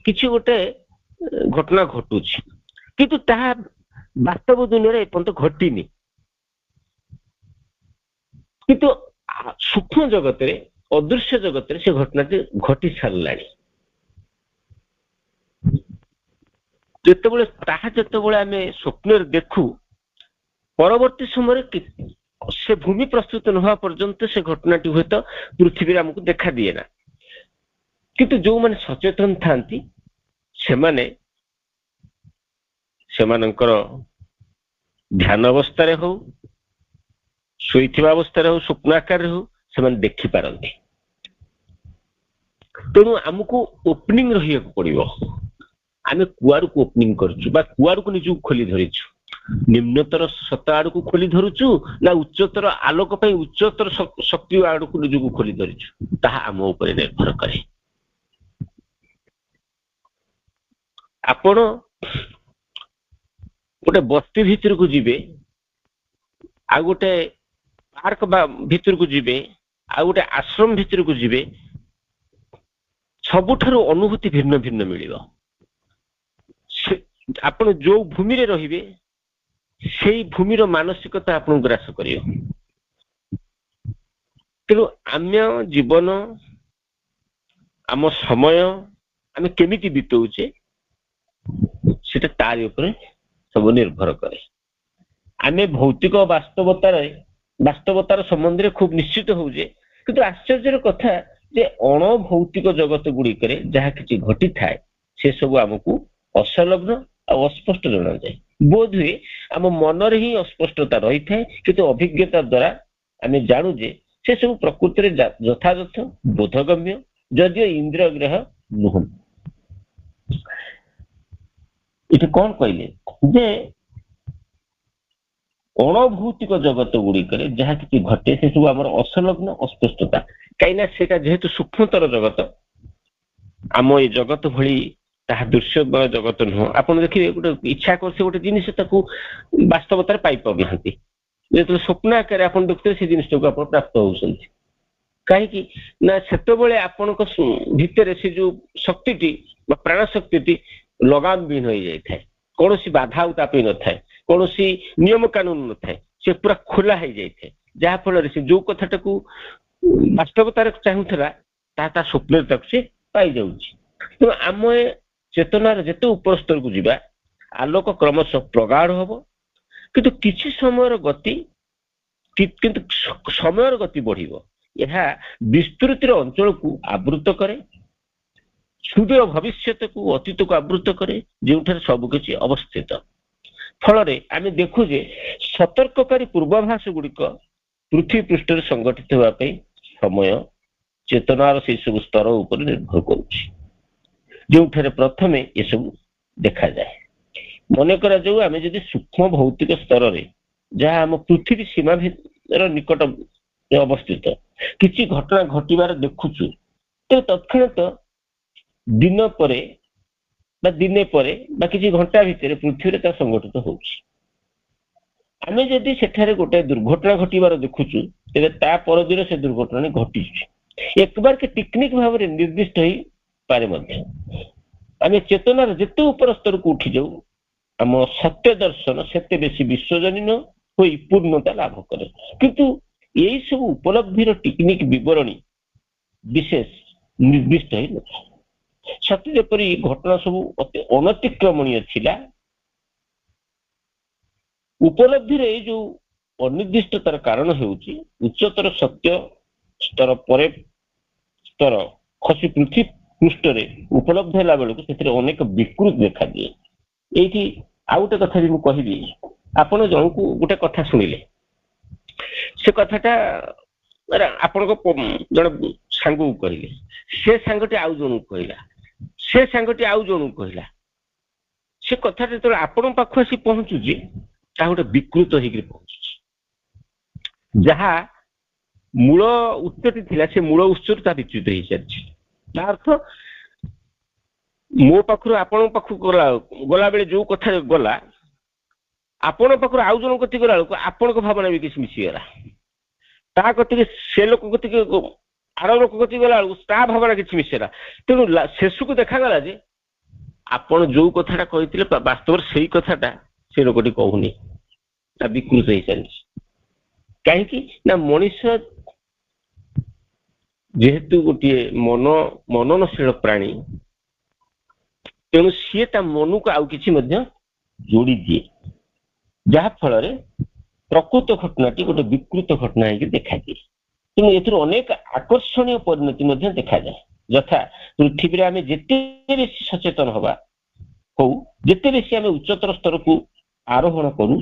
କିଛି ଗୋଟେ ଘଟଣା ଘଟୁଛି, କିନ୍ତୁ ତାହା ବାସ୍ତବ ଦୁନିଆରେ ଏପର୍ଯ୍ୟନ୍ତ ଘଟିନି। କିନ୍ତୁ ସୂକ୍ଷ୍ମ ଜଗତରେ, ଅଦୃଶ୍ୟ ଜଗତରେ ସେ ଘଟଣାଟି ଘଟି ସାରିଲାଣି। ଯେତେବେଳେ ଆମେ ସ୍ୱପ୍ନରେ ଦେଖୁ, ପରବର୍ତ୍ତୀ ସମୟରେ ସେ ଭୂମି ପ୍ରସ୍ତୁତ ନ ହେବା ପର୍ଯ୍ୟନ୍ତ ସେ ଘଟଣାଟି ହୁଏତ ପୃଥିବୀରେ ଆମକୁ ଦେଖା ଦିଏ ନା। କିନ୍ତୁ ଯୋଉମାନେ ସଚେତନ ଥାନ୍ତି ସେମାନେ ସେମାନଙ୍କର ଧ୍ୟାନ ଅବସ୍ଥାରେ ହଉ, ଶୋଇଥିବା ଅବସ୍ଥାରେ ହଉ, ସ୍ୱପ୍ନ ଆକାରରେ ହଉ, ସେମାନେ ଦେଖିପାରନ୍ତି। ତେଣୁ ଆମକୁ ଓପନିଂ ରହିବାକୁ ପଡିବ। ଆମେ କୁଆଡକୁ ଓପନିଂ କରୁଛୁ ବା କୁଆଡକୁ ନିଜକୁ ଖୋଲି ଧରିଛୁ? ନିମ୍ନତର ସତ୍ତା ଆଡକୁ ଖୋଲି ଧରୁଛୁ ନା ଉଚ୍ଚତର ଆଲୋକ ପାଇଁ ଉଚ୍ଚତର ଶକ୍ତି ଆଡକୁ ନିଜକୁ ଖୋଲି ଧରିଛୁ? ତାହା ଆମ ଉପରେ ନିର୍ଭର କରେ। ଆପଣ ଗୋଟେ ବସ୍ତି ଭିତରକୁ ଯିବେ, ଆଉ ଗୋଟେ ପାର୍କ ବା ଭିତରକୁ ଯିବେ, ଆଉ ଗୋଟେ ଆଶ୍ରମ ଭିତରକୁ ଯିବେ, ସବୁଠାରୁ ଅନୁଭୂତି ଭିନ୍ନ ଭିନ୍ନ ମିଳିବ। ଆପଣ ଯୋଉ ଭୂମିରେ ରହିବେ ସେଇ ଭୂମିର ମାନସିକତା ଆପଣଙ୍କୁ ଗ୍ରାସ କରିବ। ତେଣୁ ଆମ ଜୀବନ, ଆମ ସମୟ ଆମେ କେମିତି ବିତଉଛେ ସେଟା ତାରି ଉପରେ ସବୁ ନିର୍ଭର କରେ। ଆମେ ଭୌତିକ ବାସ୍ତବତାର ସମ୍ବନ୍ଧରେ ଖୁବ ନିଶ୍ଚିତ ହଉଛେ, କିନ୍ତୁ ଆଶ୍ଚର୍ଯ୍ୟର କଥା ଯେ ଅଣଭୌତିକ ଜଗତ ଗୁଡିକରେ ଯାହା କିଛି ଘଟିଥାଏ ସେ ସବୁ ଆମକୁ ଅସଲଗ୍ନ ଆଉ ଅସ୍ପଷ୍ଟ ଜଣାଯାଏ। ବୋଧ ହୁଏ ଆମ ମନରେ ହିଁ ଅସ୍ପଷ୍ଟତା ରହିଥାଏ, କିନ୍ତୁ ଅଭିଜ୍ଞତା ଦ୍ୱାରା ଆମେ ଜାଣୁ ଯେ ସେ ସବୁ ପ୍ରକୃତିରେ ଯଥାଯଥ ବୋଧଗମ୍ୟ, ଯଦିଓ ଇନ୍ଦ୍ରିୟ ଗ୍ରହ ନୁହଁ। ଏଠି କଣ କହିଲେ ଯେ ଅଣଭୌତିକ ଜଗତ ଗୁଡିକରେ ଯାହା କିଛି ଘଟେ ସେ ସବୁ ଆମର ଅସଲଗ୍ନ, ଅସ୍ପଷ୍ଟତା। କାହିଁକିନା ସେଇଟା ଯେହେତୁ ସୂକ୍ଷ୍ମତର ଜଗତ, ଆମ ଏଇ ଜଗତ ଭଳି ତାହା ଦୃଶ୍ୟମୟ ଜଗତ ନୁହଁ। ଆପଣ ଦେଖିବେ ଗୋଟେ ଇଚ୍ଛା କରୁଥିବେ ଗୋଟେ ଜିନିଷ, ତାକୁ ବାସ୍ତବତାରେ ପାଇପାରୁନାହାନ୍ତି। ଯେତେବେଳେ ସ୍ୱପ୍ନ ଆକାରରେ ଆପଣ ଦେଖୁଥିବେ ସେ ଜିନିଷଟାକୁ ଆପଣ ପ୍ରାପ୍ତ ହଉଛନ୍ତି। କାହିଁକି ନା ସେତେବେଳେ ଆପଣଙ୍କ ଭିତରେ ସେ ଯୋଉ ଶକ୍ତିଟି ବା ପ୍ରାଣ ଶକ୍ତିଟି ଲଗାମ ବିହୀନ ହେଇଯାଇଥାଏ, କୌଣସି ବାଧା ଆଉ ତା ପାଇଁ ନଥାଏ, କୌଣସି ନିୟମ କାନୁନ ନଥାଏ, ସେ ପୁରା ଖୋଲା ହେଇଯାଇଥାଏ। ଯାହା ଫଳରେ ସେ ଯୋଉ କଥାଟାକୁ ବାସ୍ତବତାରେ ଚାହୁଁଥିଲା ତାହା ତା ସ୍ୱପ୍ନରେ ତାକୁ ସେ ପାଇଯାଉଛି। ତେଣୁ ଆମେ ଚେତନାର ଯେତେ ଉପର ସ୍ତରକୁ ଯିବା ଆଲୋକ କ୍ରମଶଃ ପ୍ରଗାଢ଼ ହବ, କିନ୍ତୁ କିଛି ସମୟର ଗତି କିନ୍ତୁ ସମୟର ଗତି ବଢିବ। ଏହା ବିସ୍ତୃତିର ଅଞ୍ଚଳକୁ ଆବୃତ କରେ, ସୁଦୂର ଭବିଷ୍ୟତକୁ ଅତୀତକୁ ଆବୃତ କରେ, ଯେଉଁଠାରେ ସବୁକିଛି ଅବସ୍ଥିତ। ଫଳରେ ଆମେ ଦେଖୁ ଯେ ସତର୍କକାରୀ ପୂର୍ବାଭାସ ଗୁଡ଼ିକ ପୃଥିବୀ ପୃଷ୍ଠରେ ସଂଗଠିତ ହେବା ପାଇଁ ସମୟ ଚେତନାର ସେଇ ସବୁ ସ୍ତର ଉପରେ ନିର୍ଭର କରୁଛି, ଯେଉଁଠାରେ ପ୍ରଥମେ ଏସବୁ ଦେଖାଯାଏ। ମନେ କରାଯାଉ ଆମେ ଯଦି ସୂକ୍ଷ୍ମ ଭୌତିକ ସ୍ତରରେ, ଯାହା ଆମ ପୃଥିବୀ ସୀମା ଭିତର ନିକଟ ଅବସ୍ଥିତ କିଛି ଘଟଣା ଘଟିବାର ଦେଖୁଛୁ, ତେବେ ତତ୍କ୍ଷଣାତ୍ ଦିନ ପରେ ବା ଦିନେ ପରେ ବା କିଛି ଘଣ୍ଟା ଭିତରେ ପୃଥିବୀରେ ତାହା ସଂଗଠିତ ହଉଛି। ଆମେ ଯଦି ସେଠାରେ ଗୋଟେ ଦୁର୍ଘଟଣା ଘଟିବାର ଦେଖୁଛୁ, ତେବେ ତା ପରଦିନ ସେ ଦୁର୍ଘଟଣା ଘଟିଛି। ଏକବାର କି ଟିକନିକ ଭାବରେ ନିର୍ଦ୍ଦିଷ୍ଟ ହେଇପାରେ ମଧ୍ୟ। ଆମେ ଚେତନାର ଯେତେ ଉପର ସ୍ତରକୁ ଉଠି ଯାଉ ଆମ ସତ୍ୟ ଦର୍ଶନ ସେତେ ବେଶୀ ବିଶ୍ୱଜନୀନ ହୋଇ ପୂର୍ଣ୍ଣତା ଲାଭ କରେ। କିନ୍ତୁ ଏଇ ସବୁ ଉପଲବ୍ଧିର ଟିକନିକ ବିବରଣୀ ବିଶେଷ ନିର୍ଦ୍ଦିଷ୍ଟ ହେଇନଥାଏ। ସତ୍ୟ ଯେପରି ଘଟଣା ସବୁ ଅତି ଅନତିକ୍ରମଣୀୟ ଥିଲା, ଉପଲବ୍ଧିର ଏଇ ଯୋଉ ଅନିର୍ଦ୍ଦିଷ୍ଟତାର କାରଣ ହେଉଛି ଉଚ୍ଚତର ସତ୍ୟ ସ୍ତର ପରେ ସ୍ତର ଖସି ପୃଥିବୀ ପୃଷ୍ଠରେ ଉପଲବ୍ଧ ହେଲା ବେଳକୁ ସେଥିରେ ଅନେକ ବିକୃତି ଦେଖାଦିଏ। ଏଇଠି ଆଉ ଗୋଟେ କଥା ବି ମୁଁ କହିବି, ଆପଣ ଜଣଙ୍କୁ ଗୋଟେ କଥା ଶୁଣିଲେ, ସେ କଥାଟା ଆପଣଙ୍କ ଜଣେ ସାଙ୍ଗକୁ କହିଲେ, ସେ ସାଙ୍ଗଟି ଆଉ ଜଣକୁ କହିଲା, ସେ ସାଙ୍ଗଟି ଆଉ ଜଣକୁ କହିଲା, ସେ କଥାଟା ଯେତେବେଳେ ଆପଣଙ୍କ ପାଖକୁ ଆସି ପହଞ୍ଚୁଛି ତାହା ଗୋଟେ ବିକୃତ ହେଇକି ପହଞ୍ଚୁଛି। ଯାହା ମୂଳ ଉତ୍ସଟି ଥିଲା ସେ ମୂଳ ଉତ୍ସରୁ ତାହା ବିଚ୍ୟୁତ ହେଇସାରିଛି। ତା ଅର୍ଥ ମୋ ପାଖରୁ ଆପଣଙ୍କ ପାଖକୁ ଗଲାବେଳେ ଯୋଉ କଥା ଗଲା, ଆପଣଙ୍କ ପାଖରୁ ଆଉ ଜଣଙ୍କ କତିକି ଗଲା ବେଳକୁ ଆପଣଙ୍କ ଭାବନା ବି କିଛି ମିଶିଗଲା। ତା କତିକି ସେ ଲୋକ କତିକି ଆର ଲୋକ କତିକି ଗଲା ବେଳକୁ ତା ଭାବନା କିଛି ମିଶିଗଲା। ତେଣୁ ଶେଷକୁ ଦେଖାଗଲା ଯେ ଆପଣ ଯୋଉ କଥାଟା କହିଥିଲେ ବାସ୍ତବରେ ସେଇ କଥାଟା ସେ ଲୋକଟି କହୁନି, ତା ବିକୃତ ହେଇସାରିଛି। କାହିଁକି ନା ମଣିଷ ଯେହେତୁ ଗୋଟିଏ ମନନଶୀଳ ପ୍ରାଣୀ, ତେଣୁ ସିଏ ତା ମନକୁ ଆଉ କିଛି ମଧ୍ୟ ଯୋଡ଼ି ଦିଏ, ଯାହା ଫଳରେ ପ୍ରକୃତ ଘଟଣାଟି ଗୋଟେ ବିକୃତ ଘଟଣା ହେଇକି ଦେଖାଦିଏ। ତେଣୁ ଏଥିରୁ ଅନେକ ଆକର୍ଷଣୀୟ ପରିଣତି ମଧ୍ୟ ଦେଖାଯାଏ। ଯଥା ପୃଥିବୀରେ ଆମେ ଯେତେ ବେଶୀ ସଚେତନ ହବା ହଉ, ଯେତେ ବେଶୀ ଆମେ ଉଚ୍ଚତର ସ୍ତରକୁ ଆରୋହଣ କରୁ,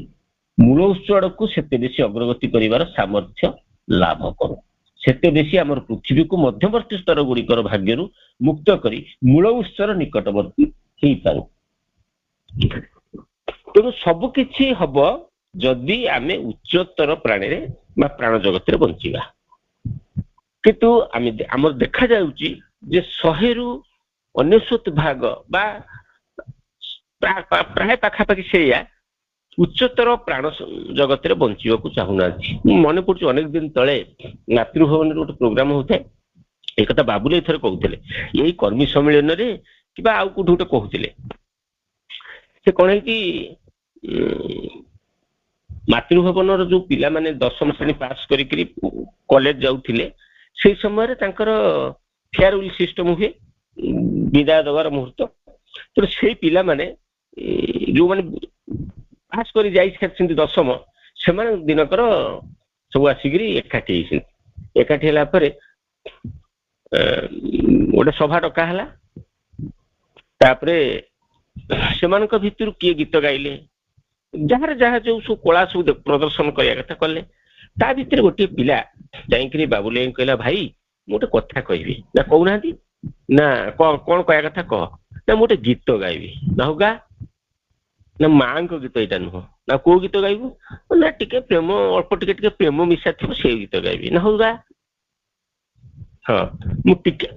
ମୂଳ ଉତ୍ସ ଆଡକୁ ସେତେ ବେଶୀ ଅଗ୍ରଗତି କରିବାର ସାମର୍ଥ୍ୟ ଲାଭ କରୁ, ସେତେ ବେଶୀ ଆମର ପୃଥିବୀକୁ ମଧ୍ୟବର୍ତ୍ତୀ ସ୍ତର ଗୁଡ଼ିକର ଭାଗ୍ୟରୁ ମୁକ୍ତ କରି ମୂଳ ଉତ୍ସର ନିକଟବର୍ତ୍ତୀ ହେଇପାରୁ। ତେଣୁ ସବୁ କିଛି ହବ ଯଦି ଆମେ ଉଚ୍ଚତର ପ୍ରାଣୀରେ ବା ପ୍ରାଣ ଜଗତରେ ବଞ୍ଚିବା। କିନ୍ତୁ ଆମର ଦେଖାଯାଉଛି ଯେ 100ରୁ 99% ବା ପ୍ରାୟ ପାଖାପାଖି ସେଇଆ ଉଚ୍ଚତର ପ୍ରାଣ ଜଗତରେ ବଞ୍ଚିବାକୁ ଚାହୁଁନାହାନ୍ତି। ମନେ ପଡୁଛି ଅନେକ ଦିନ ତଳେ ମାତୃଭବନରେ ଗୋଟେ ପ୍ରୋଗ୍ରାମ ହଉଥାଏ, ଏ କଥା ବାବୁଲ ଏଥର କହୁଥିଲେ, ଏଇ କର୍ମୀ ସମ୍ମିଳନୀରେ କିମ୍ବା ଆଉ କୋଉଠି ଗୋଟେ କହୁଥିଲେ। ସେ କଣ ହେଇକି ମାତୃଭବନର ଯୋଉ ପିଲାମାନେ 10ମ ଶ୍ରେଣୀ ପାସ୍ କରିକି କଲେଜ ଯାଉଥିଲେ, ସେଇ ସମୟରେ ତାଙ୍କର ଫେୟାରୱେଲ ସିଷ୍ଟମ ହୁଏ, ବିଦାୟ ଦେବାର ମୁହୂର୍ତ୍ତ। ତେଣୁ ସେଇ ପିଲାମାନେ ଯୋଉମାନେ ପାସ୍ କରି ଯାଇଛନ୍ତି 10ମ, ସେମାନେ ଦିନକର ସବୁ ଆସିକିରି ଏକାଠି ହେଇଛନ୍ତି। ଏକାଠି ହେଲା ପରେ ଗୋଟେ ସଭା ଡକା ହେଲା। ତାପରେ ସେମାନଙ୍କ ଭିତରୁ କିଏ ଗୀତ ଗାଇଲେ, ଯାହାର ଯାହା ଯୋଉ ସବୁ କଳା ସବୁ ପ୍ରଦର୍ଶନ କରିବା କଥା କଲେ। ତା ଭିତରେ ଗୋଟିଏ ପିଲା ଯାଇକିରି ବାବୁଲେଇ କହିଲା, ଭାଇ ମୁଁ ଗୋଟେ କଥା କହିବି। ନା କହୁନାହାନ୍ତି। ନା କଣ କହିବା କଥା କହ। ନା ମୁଁ ଗୋଟେ ଗୀତ ଗାଇବି। ନା ହଉ ଗା। ନା ମାଙ୍କ ଗୀତ ଏଇଟା ନୁହଁ। ନା କୋଉ ଗୀତ ଗାଇବୁ? ନା ଟିକେ ପ୍ରେମ, ଅଳ୍ପ ଟିକେ ପ୍ରେମ ମିଶା ଥିବ ସେଇ ଗୀତ ଗାଇବି। ନା ହଉ ଗା। ହଁ ମୁଁ ଟିକେ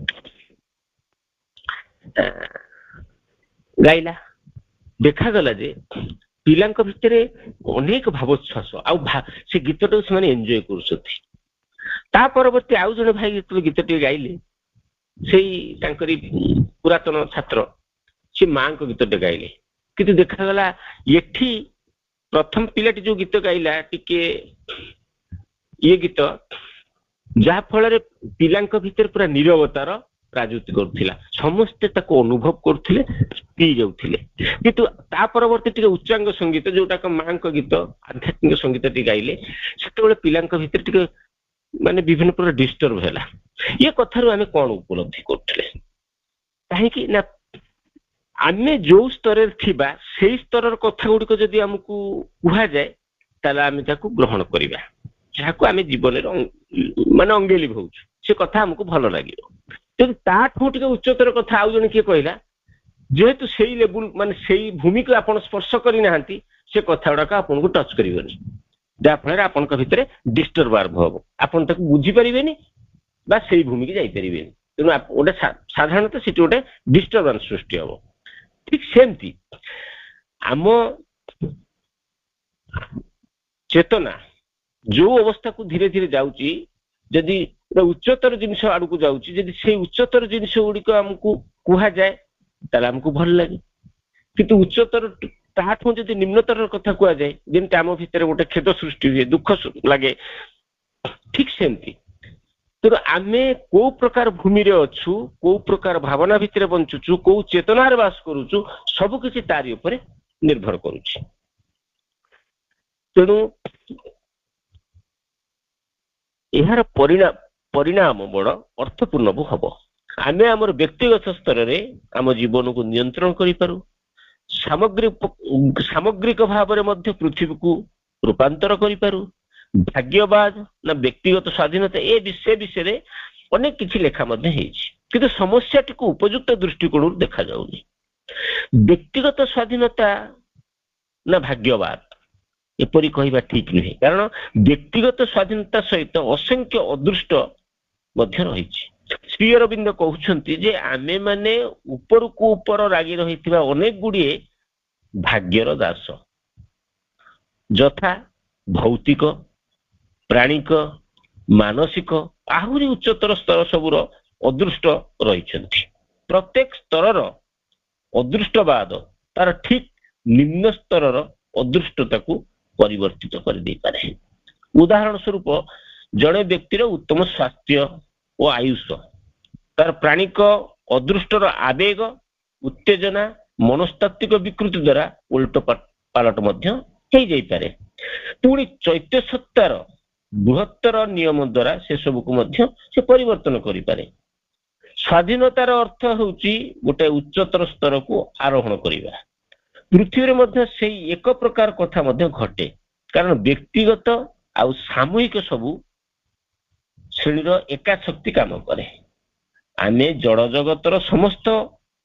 ଗାଇଲା। ଦେଖାଗଲା ଯେ ପିଲାଙ୍କ ଭିତରେ ଅନେକ ଭାବୋଚ୍ଛ୍ୱାସ ଆଉ ସେ ଗୀତଟାକୁ ସେମାନେ ଏନ୍ଜୟ କରୁଛନ୍ତି। ତା ପରବର୍ତ୍ତୀ ଆଉ ଜଣେ ଭାଇ ଯେତେବେଳେ ଗୀତଟିଏ ଗାଇଲେ, ସେଇ ତାଙ୍କରି ପୁରାତନ ଛାତ୍ର ସେ ମାଙ୍କ ଗୀତଟେ ଗାଇଲେ। କିନ୍ତୁ ଦେଖାଗଲା ଏଠି ପ୍ରଥମ ପିଲାଟି ଯୋଉ ଗୀତ ଗାଇଲା ଟିକେ ଇଏ ଗୀତ, ଯାହା ଫଳରେ ପିଲାଙ୍କ ଭିତରେ ପୁରା ନିରବତାର ରାଜୁତି କରୁଥିଲା, ସମସ୍ତେ ତାକୁ ଅନୁଭବ କରୁଥିଲେ, ପିଇ ଯାଉଥିଲେ। କିନ୍ତୁ ତା ପରବର୍ତ୍ତୀ ଟିକେ ଉଚ୍ଚାଙ୍ଗ ସଙ୍ଗୀତ ଯୋଉଟାକ ମାଙ୍କ ଗୀତ, ଆଧ୍ୟାତ୍ମିକ ସଙ୍ଗୀତଟି ଗାଇଲେ, ସେତେବେଳେ ପିଲାଙ୍କ ଭିତରେ ଟିକେ ମାନେ ବିଭିନ୍ନ ପ୍ରକାର ଡିଷ୍ଟର୍ବ ହେଲା। ଏ କଥାରୁ ଆମେ କଣ ଉପଲବ୍ଧି କରୁଥିଲେ? କାହିଁକି ନା ଆମେ ଯୋଉ ସ୍ତରରେ ଥିବା ସେଇ ସ୍ତରର କଥା ଗୁଡିକ ଯଦି ଆମକୁ କୁହାଯାଏ ତାହେଲେ ଆମେ ତାକୁ ଗ୍ରହଣ କରିବା, ଯାହାକୁ ଆମେ ଜୀବନରେ ମାନେ ଅଙ୍ଗେ ଲିଭଉଛୁ, ସେ କଥା ଆମକୁ ଭଲ ଲାଗିବ। ଯଦି ତାଠୁ ଟିକେ ଉଚ୍ଚତର କଥା ଆଉ ଜଣେ କିଏ କହିଲା, ଯେହେତୁ ସେଇ ଲେବୁଲ ମାନେ ସେଇ ଭୂମିକୁ ଆପଣ ସ୍ପର୍ଶ କରିନାହାନ୍ତି, ସେ କଥା ଗୁଡାକ ଆପଣଙ୍କୁ ଟଚ୍ କରିବନି, ଯାହାଫଳରେ ଆପଣଙ୍କ ଭିତରେ ଡିଷ୍ଟର୍ବ ଆରମ୍ଭ ହବ, ଆପଣ ତାକୁ ବୁଝିପାରିବେନି ବା ସେଇ ଭୂମିକି ଯାଇପାରିବେନି। ତେଣୁ ଗୋଟେ ସାଧାରଣତଃ ସେଠି ଗୋଟେ ଡିଷ୍ଟର୍ବାନ୍ସ ସୃଷ୍ଟି ହବ। ଠିକ ସେମିତି ଆମ ଚେତନା ଯୋଉ ଅବସ୍ଥାକୁ ଧୀରେ ଧୀରେ ଯାଉଛି, ଯଦି ଉଚ୍ଚତର ଜିନିଷ ଆଡକୁ ଯାଉଛି, ଯଦି ସେଇ ଉଚ୍ଚତର ଜିନିଷ ଗୁଡିକ ଆମକୁ କୁହାଯାଏ ତାହେଲେ ଆମକୁ ଭଲ ଲାଗେ। କିନ୍ତୁ ଉଚ୍ଚତର ତାଠୁ ଯଦି ନିମ୍ନତର କଥା କୁହାଯାଏ, ଯେମିତି ଆମ ଭିତରେ ଗୋଟେ ଖେଦ ସୃଷ୍ଟି ହୁଏ, ଦୁଃଖ ଲାଗେ। ଠିକ ସେମିତି ତେଣୁ ଆମେ କୋଉ ପ୍ରକାର ଭୂମିରେ ଅଛୁ, କୋଉ ପ୍ରକାର ଭାବନା ଭିତରେ ବଞ୍ଚୁଛୁ, କୋଉ ଚେତନାରେ ବାସ କରୁଛୁ, ସବୁ କିଛି ତାରି ଉପରେ ନିର୍ଭର କରୁଛି। ତେଣୁ ଏହାର ପରିଣାମ ବଡ ଅର୍ଥପୂର୍ଣ୍ଣ ହବ। ଆମେ ଆମର ବ୍ୟକ୍ତିଗତ ସ୍ତରରେ ଆମ ଜୀବନକୁ ନିୟନ୍ତ୍ରଣ କରିପାରୁ, ସାମଗ୍ରିକ ଭାବରେ ମଧ୍ୟ ପୃଥିବୀକୁ ରୂପାନ୍ତର କରିପାରୁ। ଭାଗ୍ୟବାଦ ନା ବ୍ୟକ୍ତିଗତ ସ୍ୱାଧୀନତା, ସେ ବିଷୟରେ ଅନେକ କିଛି ଲେଖା ମଧ୍ୟ ହେଇଛି, କିନ୍ତୁ ସମସ୍ୟାଟିକୁ ଉପଯୁକ୍ତ ଦୃଷ୍ଟିକୋଣରୁ ଦେଖାଯାଉନି। ବ୍ୟକ୍ତିଗତ ସ୍ୱାଧୀନତା ନା ଭାଗ୍ୟବାଦ, ଏପରି କହିବା ଠିକ ନୁହେଁ, କାରଣ ବ୍ୟକ୍ତିଗତ ସ୍ୱାଧୀନତା ସହିତ ଅସଂଖ୍ୟ ଅଦୃଷ୍ଟ ମଧ୍ୟ ରହିଛି। ଶ୍ରୀ ଅରବିନ୍ଦ କହୁଛନ୍ତି ଯେ ଆମେ ମାନେ ଉପରକୁ ଉପର ଲାଗି ରହିଥିବା ଅନେକ ଗୁଡିଏ ଭାଗ୍ୟର ଦାସ, ଯଥା ଭୌତିକ, ପ୍ରାଣିକ, ମାନସିକ, ଆହୁରି ଉଚ୍ଚତର ସ୍ତର ସବୁର ଅଦୃଷ୍ଟ ରହିଛନ୍ତି। ପ୍ରତ୍ୟେକ ସ୍ତରର ଅଦୃଷ୍ଟବାଦ ତାର ଠିକ ନିମ୍ନ ସ୍ତରର ଅଦୃଷ୍ଟତାକୁ ପରିବର୍ତ୍ତିତ କରିଦେଇପାରେ। ଉଦାହରଣ ସ୍ୱରୂପ ଜଣେ ବ୍ୟକ୍ତିର ଉତ୍ତମ ସ୍ୱାସ୍ଥ୍ୟ ଓ ଆୟୁଷ ତାର ପ୍ରାଣିକ ଅଦୃଷ୍ଟର ଆବେଗ, ଉତ୍ତେଜନା, ମନସ୍ତାତ୍ତ୍ୱିକ ବିକୃତି ଦ୍ୱାରା ଉଲଟ ପାଲଟ ମଧ୍ୟ ହେଇଯାଇପାରେ। ପୁଣି ଚୈତ୍ୟ ସତ୍ତାର ବୃହତ୍ତର ନିୟମ ଦ୍ୱାରା ସେ ସବୁକୁ ମଧ୍ୟ ସେ ପରିବର୍ତ୍ତନ କରିପାରେ। ସ୍ୱାଧୀନତାର ଅର୍ଥ ହେଉଛି ଗୋଟେ ଉଚ୍ଚତର ସ୍ତରକୁ ଆରୋହଣ କରିବା। ପୃଥିବୀରେ ମଧ୍ୟ ସେଇ ଏକ ପ୍ରକାର କଥା ମଧ୍ୟ ଘଟେ, କାରଣ ବ୍ୟକ୍ତିଗତ ଆଉ ସାମୂହିକ ସବୁ ଶ୍ରେଣୀର ଏକା ଶକ୍ତି କାମ କରେ। ଆମେ ଜଡ଼ ଜଗତର ସମସ୍ତ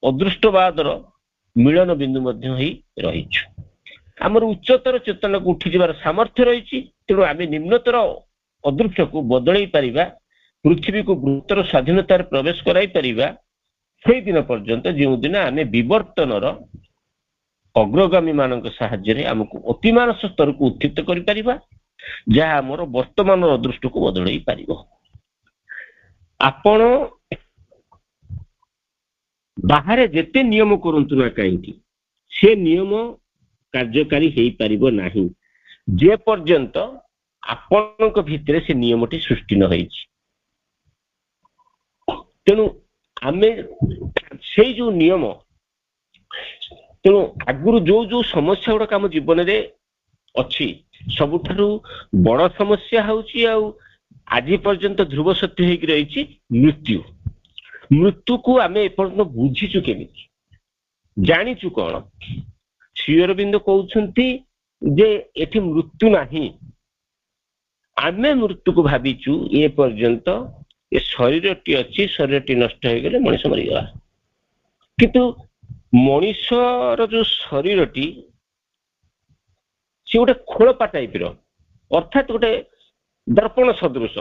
ଅଦୃଷ୍ଟବାଦର ମିଳନ ବିନ୍ଦୁ ମଧ୍ୟ ହେଇ ରହିଛୁ। ଆମର ଉଚ୍ଚତର ଚେତନାକୁ ଉଠିଯିବାର ସାମର୍ଥ୍ୟ ରହିଛି, ତେଣୁ ଆମେ ନିମ୍ନତର ଅଦୃଷ୍ଟକୁ ବଦଳେଇ ପାରିବା, ପୃଥିବୀକୁ ବୃହତ୍ତର ସ୍ୱାଧୀନତାରେ ପ୍ରବେଶ କରାଇ ପାରିବା ସେଇଦିନ ପର୍ଯ୍ୟନ୍ତ ଯେଉଁଦିନ ଆମେ ବିବର୍ତ୍ତନର ଅଗ୍ରଗାମୀ ମାନଙ୍କ ସାହାଯ୍ୟରେ ଆମକୁ ଅତିମାନସ ସ୍ତରକୁ ଉତ୍ଥିତ କରିପାରିବା, ଯାହା ଆମର ବର୍ତ୍ତମାନର ଅଦୃଷ୍ଟକୁ ବଦଳେଇ ପାରିବ। ଆପଣ ବାହାରେ ଯେତେ ନିୟମ କରନ୍ତୁ ନା କାହିଁକି, ସେ ନିୟମ କାର୍ଯ୍ୟକାରୀ ହେଇପାରିବ ନାହିଁ ଯେ ପର୍ଯ୍ୟନ୍ତ ଆପଣଙ୍କ ଭିତରେ ସେ ନିୟମଟି ସୃଷ୍ଟି ନ ହେଇଛି। ତେଣୁ ଆମେ ସେଇ ଯୋଉ ନିୟମ, ତେଣୁ ଆଗରୁ ଯୋଉ ଯୋଉ ସମସ୍ୟା ଗୁଡାକ ଆମ ଜୀବନରେ ଅଛି, ସବୁଠାରୁ ବଡ ସମସ୍ୟା ହଉଛି ଆଉ ଆଜି ପର୍ଯ୍ୟନ୍ତ ଧ୍ରୁବ ସତ୍ୟ ହେଇକି ରହିଛି ମୃତ୍ୟୁ। ମୃତ୍ୟୁକୁ ଆମେ ଏପର୍ଯ୍ୟନ୍ତ ବୁଝିଛୁ କେମିତି, ଜାଣିଛୁ କଣ? ଶ୍ରୀ ଅରବିନ୍ଦ କହୁଛନ୍ତି ଯେ ଏଠି ମୃତ୍ୟୁ ନାହିଁ। ଆମେ ମୃତ୍ୟୁକୁ ଭାବିଛୁ ଏ ପର୍ଯ୍ୟନ୍ତ ଏ ଶରୀରଟି ଅଛି, ଶରୀରଟି ନଷ୍ଟ ହେଇଗଲେ ମଣିଷ ମରିଗଲା। କିନ୍ତୁ ମଣିଷର ଯୋଉ ଶରୀରଟି ସେ ଗୋଟେ ଖୋଳପା ଟାଇପର, ଅର୍ଥାତ୍ ଗୋଟେ ଦର୍ପଣ ସଦୃଶ।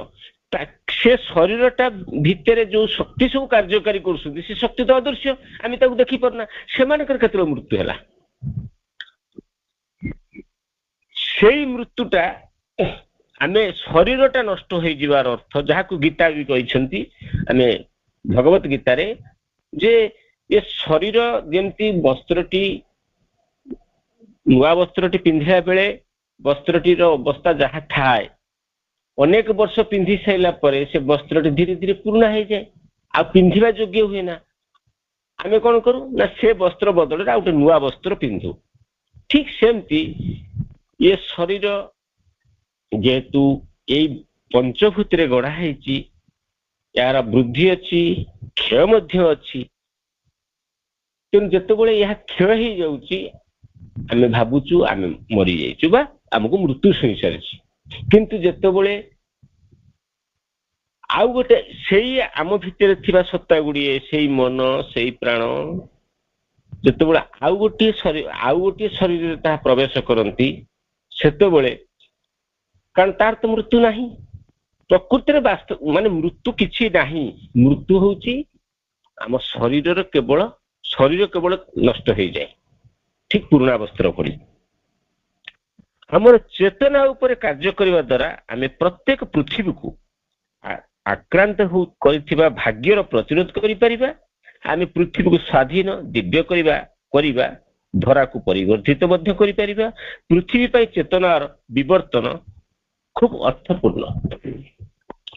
ସେ ଶରୀରଟା ଭିତରେ ଯୋଉ ଶକ୍ତି ସବୁ କାର୍ଯ୍ୟକାରୀ କରୁଛନ୍ତି, ସେ ଶକ୍ତି ତ ଅଦୃଶ୍ୟ, ଆମେ ତାକୁ ଦେଖିପାରୁନା। ସେମାନଙ୍କର କ୍ଷେତ୍ରରେ ମୃତ୍ୟୁ ହେଲା। ସେଇ ମୃତ୍ୟୁଟା ଆମେ ଶରୀରଟା ନଷ୍ଟ ହେଇଯିବାର ଅର୍ଥ, ଯାହାକୁ ଗୀତା ବି କହିଛନ୍ତି, ଆମେ ଭଗବତ ଗୀତାରେ, ଯେ ଏ ଶରୀର ଯେମିତି ବସ୍ତ୍ରଟି, ନୂଆ ବସ୍ତ୍ରଟି ପିନ୍ଧିଲା ବେଳେ ବସ୍ତ୍ରଟିର ଅବସ୍ଥା ଯାହା ଥାଏ, ଅନେକ ବର୍ଷ ପିନ୍ଧି ସାରିଲା ପରେ ସେ ବସ୍ତ୍ରଟି ଧୀରେ ଧୀରେ ପୁରୁଣା ହେଇଯାଏ, ଆଉ ପିନ୍ଧିବା ଯୋଗ୍ୟ ହୁଏ ନା। ଆମେ କଣ କରୁ ନା ସେ ବସ୍ତ୍ର ବଦଳରେ ଆଉ ଗୋଟେ ନୂଆ ବସ୍ତ୍ର ପିନ୍ଧୁ। ଠିକ ସେମିତି ଏ ଶରୀର ଯେହେତୁ ଏଇ ପଞ୍ଚଭୂତରେ ଗଢା ହେଇଛି, ଏହାର ବୃଦ୍ଧି ଅଛି, କ୍ଷୟ ମଧ୍ୟ ଅଛି। ତେଣୁ ଯେତେବେଳେ ଏହା କ୍ଷୟ ହେଇଯାଉଛି ଆମେ ଭାବୁଛୁ ଆମେ ମରିଯାଇଛୁ ବା ଆମକୁ ମୃତ୍ୟୁ ଛୁଇଁ ସାରିଛି। କିନ୍ତୁ ଯେତେବେଳେ ଆଉ ଗୋଟେ ସେଇ ଆମ ଭିତରେ ଥିବା ସତ୍ତା ଗୁଡ଼ିଏ, ସେଇ ମନ, ସେଇ ପ୍ରାଣ, ଯେତେବେଳେ ଆଉ ଗୋଟିଏ ଶରୀରରେ ତାହା ପ୍ରବେଶ କରନ୍ତି, ସେତେବେଳେ, କାରଣ ତାର ତ ମୃତ୍ୟୁ ନାହିଁ, ପ୍ରକୃତିରେ ବାସ୍ତବ ମାନେ ମୃତ୍ୟୁ କିଛି ନାହିଁ। ମୃତ୍ୟୁ ହଉଛି ଆମ ଶରୀର କେବଳ ନଷ୍ଟ ହେଇଯାଏ, ଠିକ ପୁରୁଣା ବସ୍ତ୍ର ପରି। ଆମର ଚେତନା ଉପରେ କାର୍ଯ୍ୟ କରିବା ଦ୍ୱାରା ଆମେ ପ୍ରତ୍ୟେକ ପୃଥିବୀକୁ ଆକ୍ରାନ୍ତ କରିଥିବା ଭାଗ୍ୟର ପ୍ରତିରୋଧ କରିପାରିବା। ଆମେ ପୃଥିବୀକୁ ସ୍ୱାଧୀନ ଦିବ୍ୟ କରିବା, ଧରାକୁ ପରିବର୍ଦ୍ଧିତ ମଧ୍ୟ କରିପାରିବା। ପୃଥିବୀ ପାଇଁ ଚେତନାର ବିବର୍ତ୍ତନ ଖୁବ ଅର୍ଥପୂର୍ଣ୍ଣ।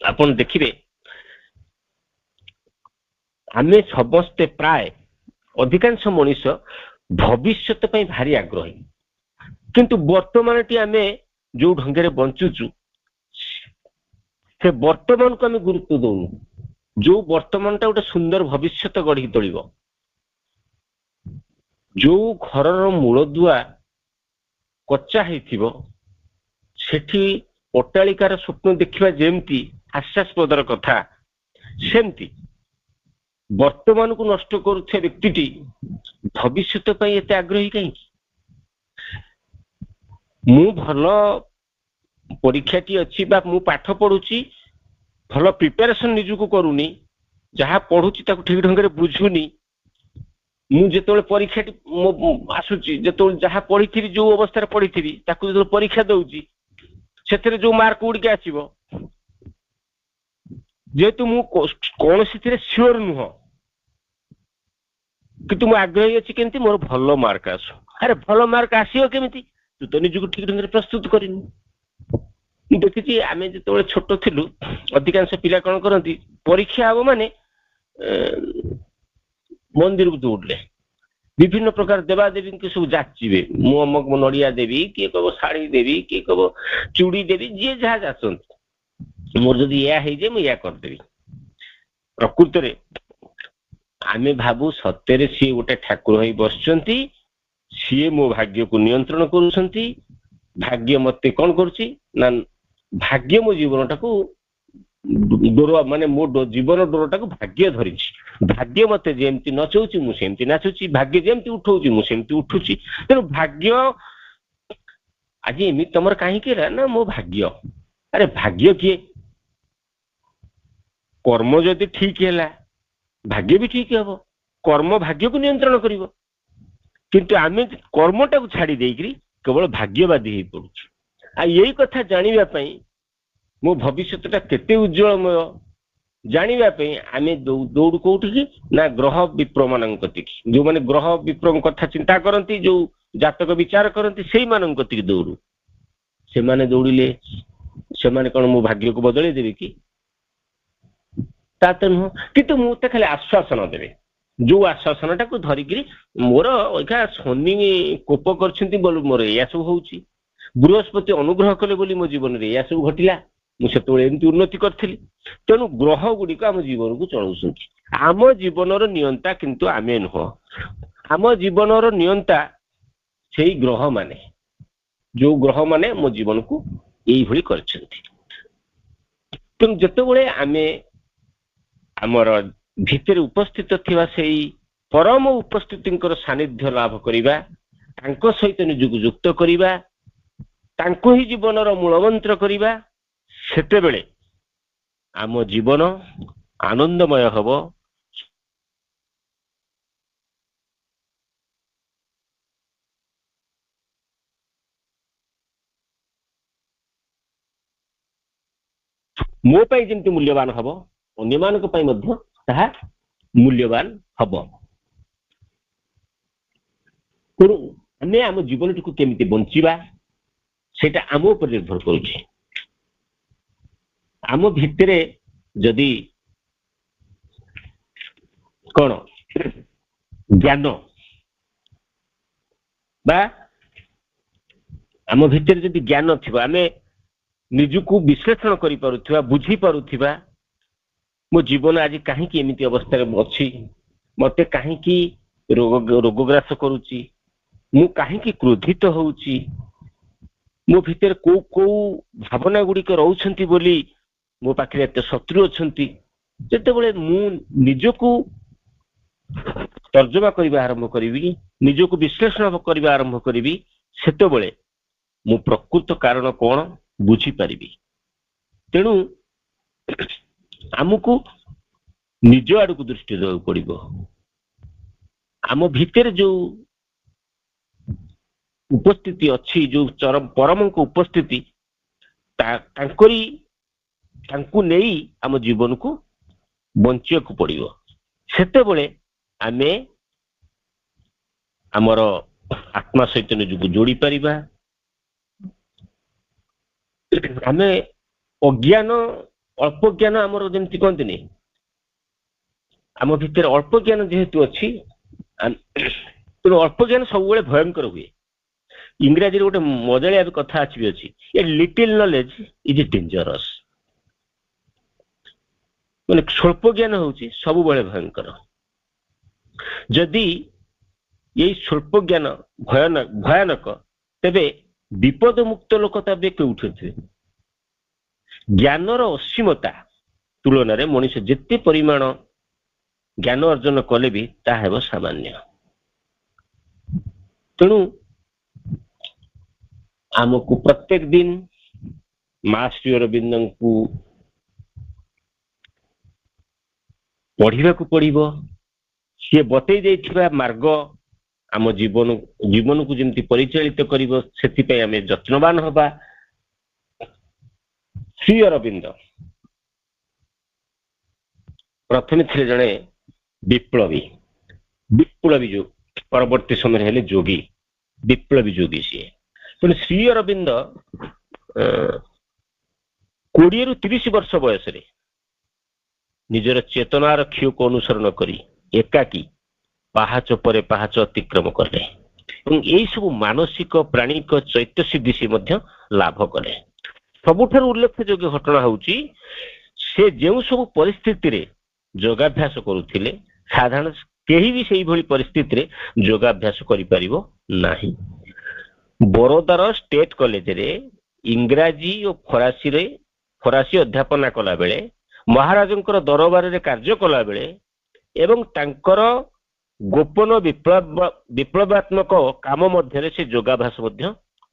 ଆପଣ ଦେଖିବେ ଆମେ ସମସ୍ତେ ପ୍ରାୟ ଅଧିକାଂଶ ମଣିଷ ଭବିଷ୍ୟତ ପାଇଁ ଭାରି ଆଗ୍ରହୀ, କିନ୍ତୁ ବର୍ତ୍ତମାନଟି ଆମେ ଯୋଉ ଢଙ୍ଗରେ ବଞ୍ଚୁଛୁ ସେ ବର୍ତ୍ତମାନକୁ ଆମେ ଗୁରୁତ୍ୱ ଦଉନୁ। ଯୋଉ ବର୍ତ୍ତମାନଟା ଗୋଟେ ସୁନ୍ଦର ଭବିଷ୍ୟତ ଗଢି ତୋଳିବ, ଯୋଉ ଘରର ମୂଳଦୁଆ କଚା ହେଇଥିବ ସେଠି ଅଟ୍ଟାଳିକାର ସ୍ୱପ୍ନ ଦେଖିବା ଯେମିତି ହାସ୍ୟାସ୍ପଦର କଥା, ସେମିତି ବର୍ତ୍ତମାନକୁ ନଷ୍ଟ କରୁଥିବା ବ୍ୟକ୍ତିଟି ଭବିଷ୍ୟତ ପାଇଁ ଏତେ ଆଗ୍ରହୀ କାହିଁକି? ମୁଁ ଭଲ ପରୀକ୍ଷାଟି ଅଛି ବା ମୁଁ ପାଠ ପଢୁଛି, ଭଲ ପ୍ରିପାରେସନ ନିଜକୁ କରୁନି, ଯାହା ପଢୁଛି ତାକୁ ଠିକ ଢଙ୍ଗରେ ବୁଝୁନି, ମୁଁ ଯେତେବେଳେ ପରୀକ୍ଷାଟି ଆସୁଛି, ଯେତେବେଳେ ଯାହା ପଢିଥିବି, ଯୋଉ ଅବସ୍ଥାରେ ପଢିଥିବି, ତାକୁ ଯେତେବେଳେ ପରୀକ୍ଷା ଦଉଛି ସେଥିରେ ଯୋଉ ମାର୍କ ଗୁଡ଼ିକ ଆସିବ, ଯେହେତୁ ମୁଁ କୌଣସିଥିରେ ସିଓର ନୁହଁ, କିନ୍ତୁ ମୁଁ ଆଗ୍ରହୀ ଅଛି କେମିତି ମୋର ଭଲ ମାର୍କ ଆସୁ। ଆରେ ଭଲ ମାର୍କ ଆସିବ କେମିତି? ତୁ ତ ନିଜକୁ ଠିକ ଢଙ୍ଗରେ ପ୍ରସ୍ତୁତ କରିନୁ। ମୁଁ ଦେଖିଛି ଆମେ ଯେତେବେଳେ ଛୋଟ ଥିଲୁ ଅଧିକାଂଶ ପିଲା କଣ କରନ୍ତି, ପରୀକ୍ଷା ହବ ମାନେ ମନ୍ଦିରକୁ ଦୌଡ଼ିଲେ, ବିଭିନ୍ନ ପ୍ରକାର ଦେବାଦେବୀଙ୍କୁ ସବୁ ଯାଚିବେ, ମୁଁ ଅମକ ନଡିଆ ଦେବି, କିଏ କହିବ ଶାଢୀ ଦେବି, କିଏ କହିବ ଚୁଡ଼ି ଦେବି, ଯିଏ ଯାହା ଯାଚନ୍ତି, ମୋର ଯଦି ଏୟା ହେଇଯାଏ ମୁଁ ଏୟା କରିଦେବି। ପ୍ରକୃତରେ ଆମେ ଭାବୁ ସତ୍ୟରେ ସିଏ ଗୋଟେ ଠାକୁର ହେଇ ବସିଛନ୍ତି, ସିଏ ମୋ ଭାଗ୍ୟକୁ ନିୟନ୍ତ୍ରଣ କରୁଛନ୍ତି। ଭାଗ୍ୟ ମତେ କଣ କରୁଛି ନା ଭାଗ୍ୟ ମୋ ଜୀବନଟାକୁ ମାନେ ମୋ ଜୀବନ ଡୋରଟାକୁ ଭାଗ୍ୟ ଧରିଛି। ଭାଗ୍ୟ ମତେ ଯେମିତି ନଚଉଛି ମୁଁ ସେମିତି ନାଚୁଛି, ଭାଗ୍ୟ ଯେମିତି ଉଠଉଛି ମୁଁ ସେମିତି ଉଠୁଛି। ତେଣୁ ଭାଗ୍ୟ ଆଜି ଏମିତି ତମର କାହିଁକି ହେଲା ନା ମୋ ଭାଗ୍ୟ। ଆରେ ଭାଗ୍ୟ କିଏ? କର୍ମ ଯଦି ଠିକ ହେଲା ଭାଗ୍ୟ ବି ଠିକ ହବ, କର୍ମ ଭାଗ୍ୟକୁ ନିୟନ୍ତ୍ରଣ କରିବ। କିନ୍ତୁ ଆମେ କର୍ମଟାକୁ ଛାଡି ଦେଇକିରି କେବଳ ଭାଗ୍ୟବାଦୀ ହେଇ ପଡୁଛୁ। ଆଉ ଏଇ କଥା ଜାଣିବା ପାଇଁ, ମୋ ଭବିଷ୍ୟତଟା କେତେ ଉଜ୍ଜଳମୟ ଜାଣିବା ପାଇଁ ଆମେ ଦୌଡୁ କୋଉଠିକି ନା ଗ୍ରହ ବିପ୍ରମାନଙ୍କ କତିକି। ଯୋଉମାନେ ଗ୍ରହ ବିପ୍ରଙ୍କ କଥା ଚିନ୍ତା କରନ୍ତି, ଯୋଉ ଜାତକ ବିଚାର କରନ୍ତି, ସେଇମାନଙ୍କ କତିକି ଦୌଡୁ। ସେମାନେ ଦୌଡ଼ିଲେ ସେମାନେ କଣ ମୋ ଭାଗ୍ୟକୁ ବଦଳେଇ ଦେବେ କି? ତା ତ ନୁହଁ। କିନ୍ତୁ ମୋତେ ଖାଲି ଆଶ୍ୱାସନ ଦେବେ, ଯୋଉ ଆଶ୍ୱାସନଟାକୁ ଧରିକିରି ମୋର ଏଇକା ଶନି କୋପ କରିଛନ୍ତି ବୋଲି ମୋର ଏଇଆ ସବୁ ହଉଛି, ବୃହସ୍ପତି ଅନୁଗ୍ରହ କଲେ ବୋଲି ମୋ ଜୀବନରେ ଏଇଆ ସବୁ ଘଟିଲା, ମୁଁ ସେତେବେଳେ ଏମିତି ଉନ୍ନତି କରିଥିଲି। ତେଣୁ ଗ୍ରହ ଗୁଡିକ ଆମ ଜୀବନକୁ ଚଳଉଛନ୍ତି। ଆମ ଜୀବନର ନିୟନ୍ତା କିନ୍ତୁ ଆମେ ନୁହଁ। ଆମ ଜୀବନର ନିୟନ୍ତା ସେଇ ଗ୍ରହ ମାନେ, ଯୋଉ ଗ୍ରହ ମାନେ ମୋ ଜୀବନକୁ ଏଇଭଳି କରିଛନ୍ତି। ତେଣୁ ଯେତେବେଳେ ଆମେ ଆମର ଭିତରେ ଉପସ୍ଥିତ ଥିବା ସେଇ ପରମ ଉପସ୍ଥିତିଙ୍କର ସାନ୍ନିଧ୍ୟ ଲାଭ କରିବା, ତାଙ୍କ ସହିତ ନିଜକୁ ଯୁକ୍ତ କରିବା, ତାଙ୍କୁ ହିଁ ଜୀବନର ମୂଳମନ୍ତ୍ର କରିବା, ସେତେବେଳେ ଆମ ଜୀବନ ଆନନ୍ଦମୟ ହବ। ମୋ ପାଇଁ ଯେମିତି ମୂଲ୍ୟବାନ ହବ ଅନ୍ୟମାନଙ୍କ ପାଇଁ ମଧ୍ୟ ତାହା ମୂଲ୍ୟବାନ ହବ। ତେଣୁ ଆମେ ଆମ ଜୀବନଟିକୁ କେମିତି ବଞ୍ଚିବା ସେଇଟା ଆମ ଉପରେ ନିର୍ଭର କରୁଛି। ଆମ ଭିତରେ ଯଦି କଣ ଜ୍ଞାନ ବା ଆମ ଭିତରେ ଯଦି ଜ୍ଞାନ ଥିବ, ଆମେ ନିଜକୁ ବିଶ୍ଳେଷଣ କରିପାରୁଥିବା, ବୁଝିପାରୁଥିବା, ମୋ ଜୀବନ ଆଜି କାହିଁକି ଏମିତି ଅବସ୍ଥାରେ ଅଛି, ମତେ କାହିଁକି ରୋଗଗ୍ରାସ କରୁଛି, ମୁଁ କାହିଁକି କ୍ରୋଧିତ ହଉଛି, ମୋ ଭିତରେ କୋଉ କୋଉ ଭାବନା ଗୁଡିକ ରହୁଛନ୍ତି ବୋଲି ମୋ ପାଖରେ ଏତେ ଶତ୍ରୁ ଅଛନ୍ତି। ଯେତେବେଳେ ମୁଁ ନିଜକୁ ତର୍ଜମା କରିବା ଆରମ୍ଭ କରିବି, ନିଜକୁ ବିଶ୍ଳେଷଣ କରିବା ଆରମ୍ଭ କରିବି, ସେତେବେଳେ ମୁଁ ପ୍ରକୃତ କାରଣ କଣ ବୁଝିପାରିବି। ତେଣୁ ଆମକୁ ନିଜ ଆଡକୁ ଦୃଷ୍ଟି ଦେବାକୁ ପଡିବ। ଆମ ଭିତରେ ଯୋଉ ଉପସ୍ଥିତି ଅଛି, ଯୋଉ ପରମଙ୍କ ଉପସ୍ଥିତି, ତାଙ୍କୁ ନେଇ ଆମ ଜୀବନକୁ ବଞ୍ଚିବାକୁ ପଡିବ। ସେତେବେଳେ ଆମେ ଆମର ଆତ୍ମା ସହିତ ନିଜକୁ ଯୋଡି ପାରିବା। ଆମେ ଅଜ୍ଞାନ, ଅଳ୍ପ ଜ୍ଞାନ ଆମର ଯେମିତି କହନ୍ତିନି, ଆମ ଭିତରେ ଅଳ୍ପ ଜ୍ଞାନ ଯେହେତୁ ଅଛି, ତେଣୁ ଅଳ୍ପ ଜ୍ଞାନ ସବୁବେଳେ ଭୟଙ୍କର ହୁଏ। ଇଂରାଜୀରେ ଗୋଟେ ମଜାଳିଆ କଥା ଅଛି, ଏ ଲିଟିଲ ନଲେଜ ଇଜ ଡେଞ୍ଜରସ୍। ମାନେ ସ୍ୱଳ୍ପ ଜ୍ଞାନ ହଉଛି ସବୁବେଳେ ଭୟଙ୍କର। ଯଦି ଏଇ ସ୍ୱଳ୍ପ ଜ୍ଞାନ ଭୟାନକ, ତେବେ ବିପଦ ମୁକ୍ତ ଲୋକ ତେବେ କେଉଁଠି ଥିବେ? ଜ୍ଞାନର ଅସୀମତା ତୁଳନାରେ ମଣିଷ ଯେତେ ପରିମାଣ ଜ୍ଞାନ ଅର୍ଜନ କଲେ ବି ତାହା ହେବ ସାମାନ୍ୟ। ତେଣୁ ଆମକୁ ପ୍ରତ୍ୟେକ ଦିନ ମା ଶ୍ରୀ ଅରବିନ୍ଦଙ୍କୁ ପଢିବାକୁ ପଡିବ। ସିଏ ବତେଇ ଦେଇଥିବା ମାର୍ଗ ଆମ ଜୀବନକୁ ଯେମିତି ପରିଚାଳିତ କରିବ, ସେଥିପାଇଁ ଆମେ ଯତ୍ନବାନ ହବା। ଶ୍ରୀ ଅରବିନ୍ଦ ପ୍ରଥମେ ଥିଲେ ଜଣେ ବିପ୍ଳବୀ ଯୋଗ, ପରବର୍ତ୍ତୀ ସମୟରେ ହେଲେ ଯୋଗୀ, ବିପ୍ଳବୀ ଯୋଗୀ ସିଏ। ତେଣୁ ଶ୍ରୀ ଅରବିନ୍ଦ 20ରୁ 30 ବର୍ଷ ବୟସରେ ନିଜର ଚେତନାର କ୍ଷୟକୁ ଅନୁସରଣ କରି ଏକାକୀ ପାହାଚ ପରେ ପାହାଚ ଅତିକ୍ରମ କଲେ ଏବଂ ଏଇ ସବୁ ମାନସିକ ପ୍ରାଣିକ ଚୈତ୍ୟ ସିଦ୍ଧି ସେ ମଧ୍ୟ ଲାଭ କଲେ। ସବୁଠାରୁ ଉଲ୍ଲେଖଯୋଗ୍ୟ ଘଟଣା ହଉଛି, ସେ ଯେଉଁ ସବୁ ପରିସ୍ଥିତିରେ ଯୋଗାଭ୍ୟାସ କରୁଥିଲେ, ସାଧାରଣ କେହି ବି ସେଇଭଳି ପରିସ୍ଥିତିରେ ଯୋଗାଭ୍ୟାସ କରିପାରିବ ନାହିଁ। ବରୋଦାର ଷ୍ଟେଟ କଲେଜରେ ଇଂରାଜୀ ଓ ଫରାସୀ ଅଧ୍ୟାପନା କଲା ବେଳେ, ମହାରାଜଙ୍କର ଦରବାରରେ କାର୍ଯ୍ୟ କଲା ବେଳେ ଏବଂ ତାଙ୍କର ଗୋପନ ବିପ୍ଳବାତ୍ମକ କାମ ମଧ୍ୟରେ ସେ ଯୋଗାଭ୍ୟାସ ମଧ୍ୟ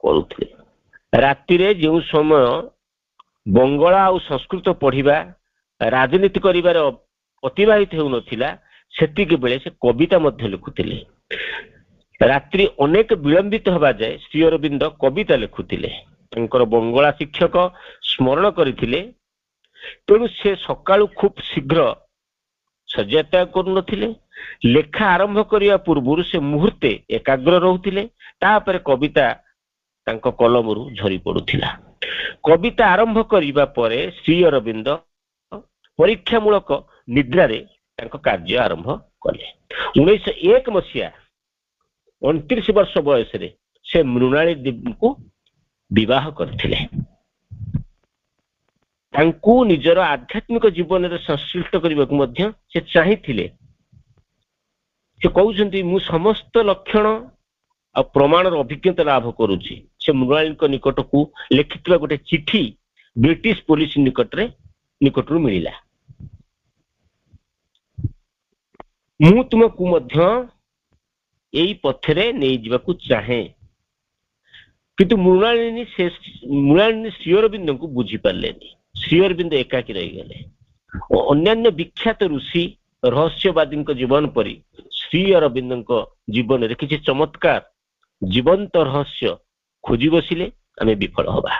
କରୁଥିଲେ। ରାତିରେ ଯେଉଁ ସମୟ ବଙ୍ଗଳା ଆଉ ସଂସ୍କୃତ ପଢିବା, ରାଜନୀତି କରିବାରେ ଅତିବାହିତ ହେଉନଥିଲା, ସେତିକି ବେଳେ ସେ କବିତା ମଧ୍ୟ ଲେଖୁଥିଲେ। ରାତ୍ରି ଅନେକ ବିଳମ୍ବିତ ହେବା ଯାଏ ଶ୍ରୀ ଅରବିନ୍ଦ କବିତା ଲେଖୁଥିଲେ। ତାଙ୍କର ବଙ୍ଗଳା ଶିକ୍ଷକ ସ୍ମରଣ କରିଥିଲେ। ତେଣୁ ସେ ସକାଳୁ ଖୁବ ଶୀଘ୍ର ଶଯ୍ୟା ତ୍ୟାଗ କରୁନଥିଲେ। ଲେଖା ଆରମ୍ଭ କରିବା ପୂର୍ବରୁ ସେ ମୁହୂର୍ତ୍ତେ ଏକାଗ୍ର ରହୁଥିଲେ। ତାପରେ କବିତା ତାଙ୍କ କଲମରୁ ଝରି ପଡୁଥିଲା। କବିତା ଆରମ୍ଭ କରିବା ପରେ ଶ୍ରୀ ଅରବିନ୍ଦ ପରୀକ୍ଷାମୂଳକ ନିଦ୍ରାରେ ତାଙ୍କ କାର୍ଯ୍ୟ ଆରମ୍ଭ କଲେ। 1901 ମସିହା 29 ବର୍ଷ ବୟସରେ ସେ ମୃଣାଳୀ ଦେବୀଙ୍କୁ ବିବାହ କରିଥିଲେ। ତାଙ୍କୁ ନିଜର ଆଧ୍ୟାତ୍ମିକ ଜୀବନରେ ସଂଶ୍ଳିଷ୍ଟ କରିବାକୁ ମଧ୍ୟ ସେ ଚାହିଁଥିଲେ। ସେ କହୁଛନ୍ତି, ମୁଁ ସମସ୍ତ ଲକ୍ଷଣ ଆଉ ପ୍ରମାଣର ଅଭିଜ୍ଞତା ଲାଭ କରୁଛି। ସେ ମୃଣାଳୀଙ୍କ ନିକଟକୁ ଲେଖିଥିବା ଗୋଟେ ଚିଠି ବ୍ରିଟିଶ ପୋଲିସ ନିକଟରୁ ମିଳିଲା। ମୁଁ ତୁମକୁ ମଧ୍ୟ ଏଇ ପଥରେ ନେଇଯିବାକୁ ଚାହେଁ। କିନ୍ତୁ ମୃଣାଳିନୀ ଶ୍ରୀ ଅରବିନ୍ଦଙ୍କୁ ବୁଝିପାରିଲେନି। ଶ୍ରୀ ଅରବିନ୍ଦ ଏକାକୀ ରହିଗଲେ। ଅନ୍ୟାନ୍ୟ ବିଖ୍ୟାତ ଋଷି ରହସ୍ୟବାଦୀଙ୍କ ଜୀବନ ପରି ଶ୍ରୀ ଅରବିନ୍ଦଙ୍କ ଜୀବନରେ କିଛି ଚମତ୍କାର ଜୀବନ୍ତ ରହସ୍ୟ ଖୋଜି ବସିଲେ ଆମେ ବିଫଳ ହବା।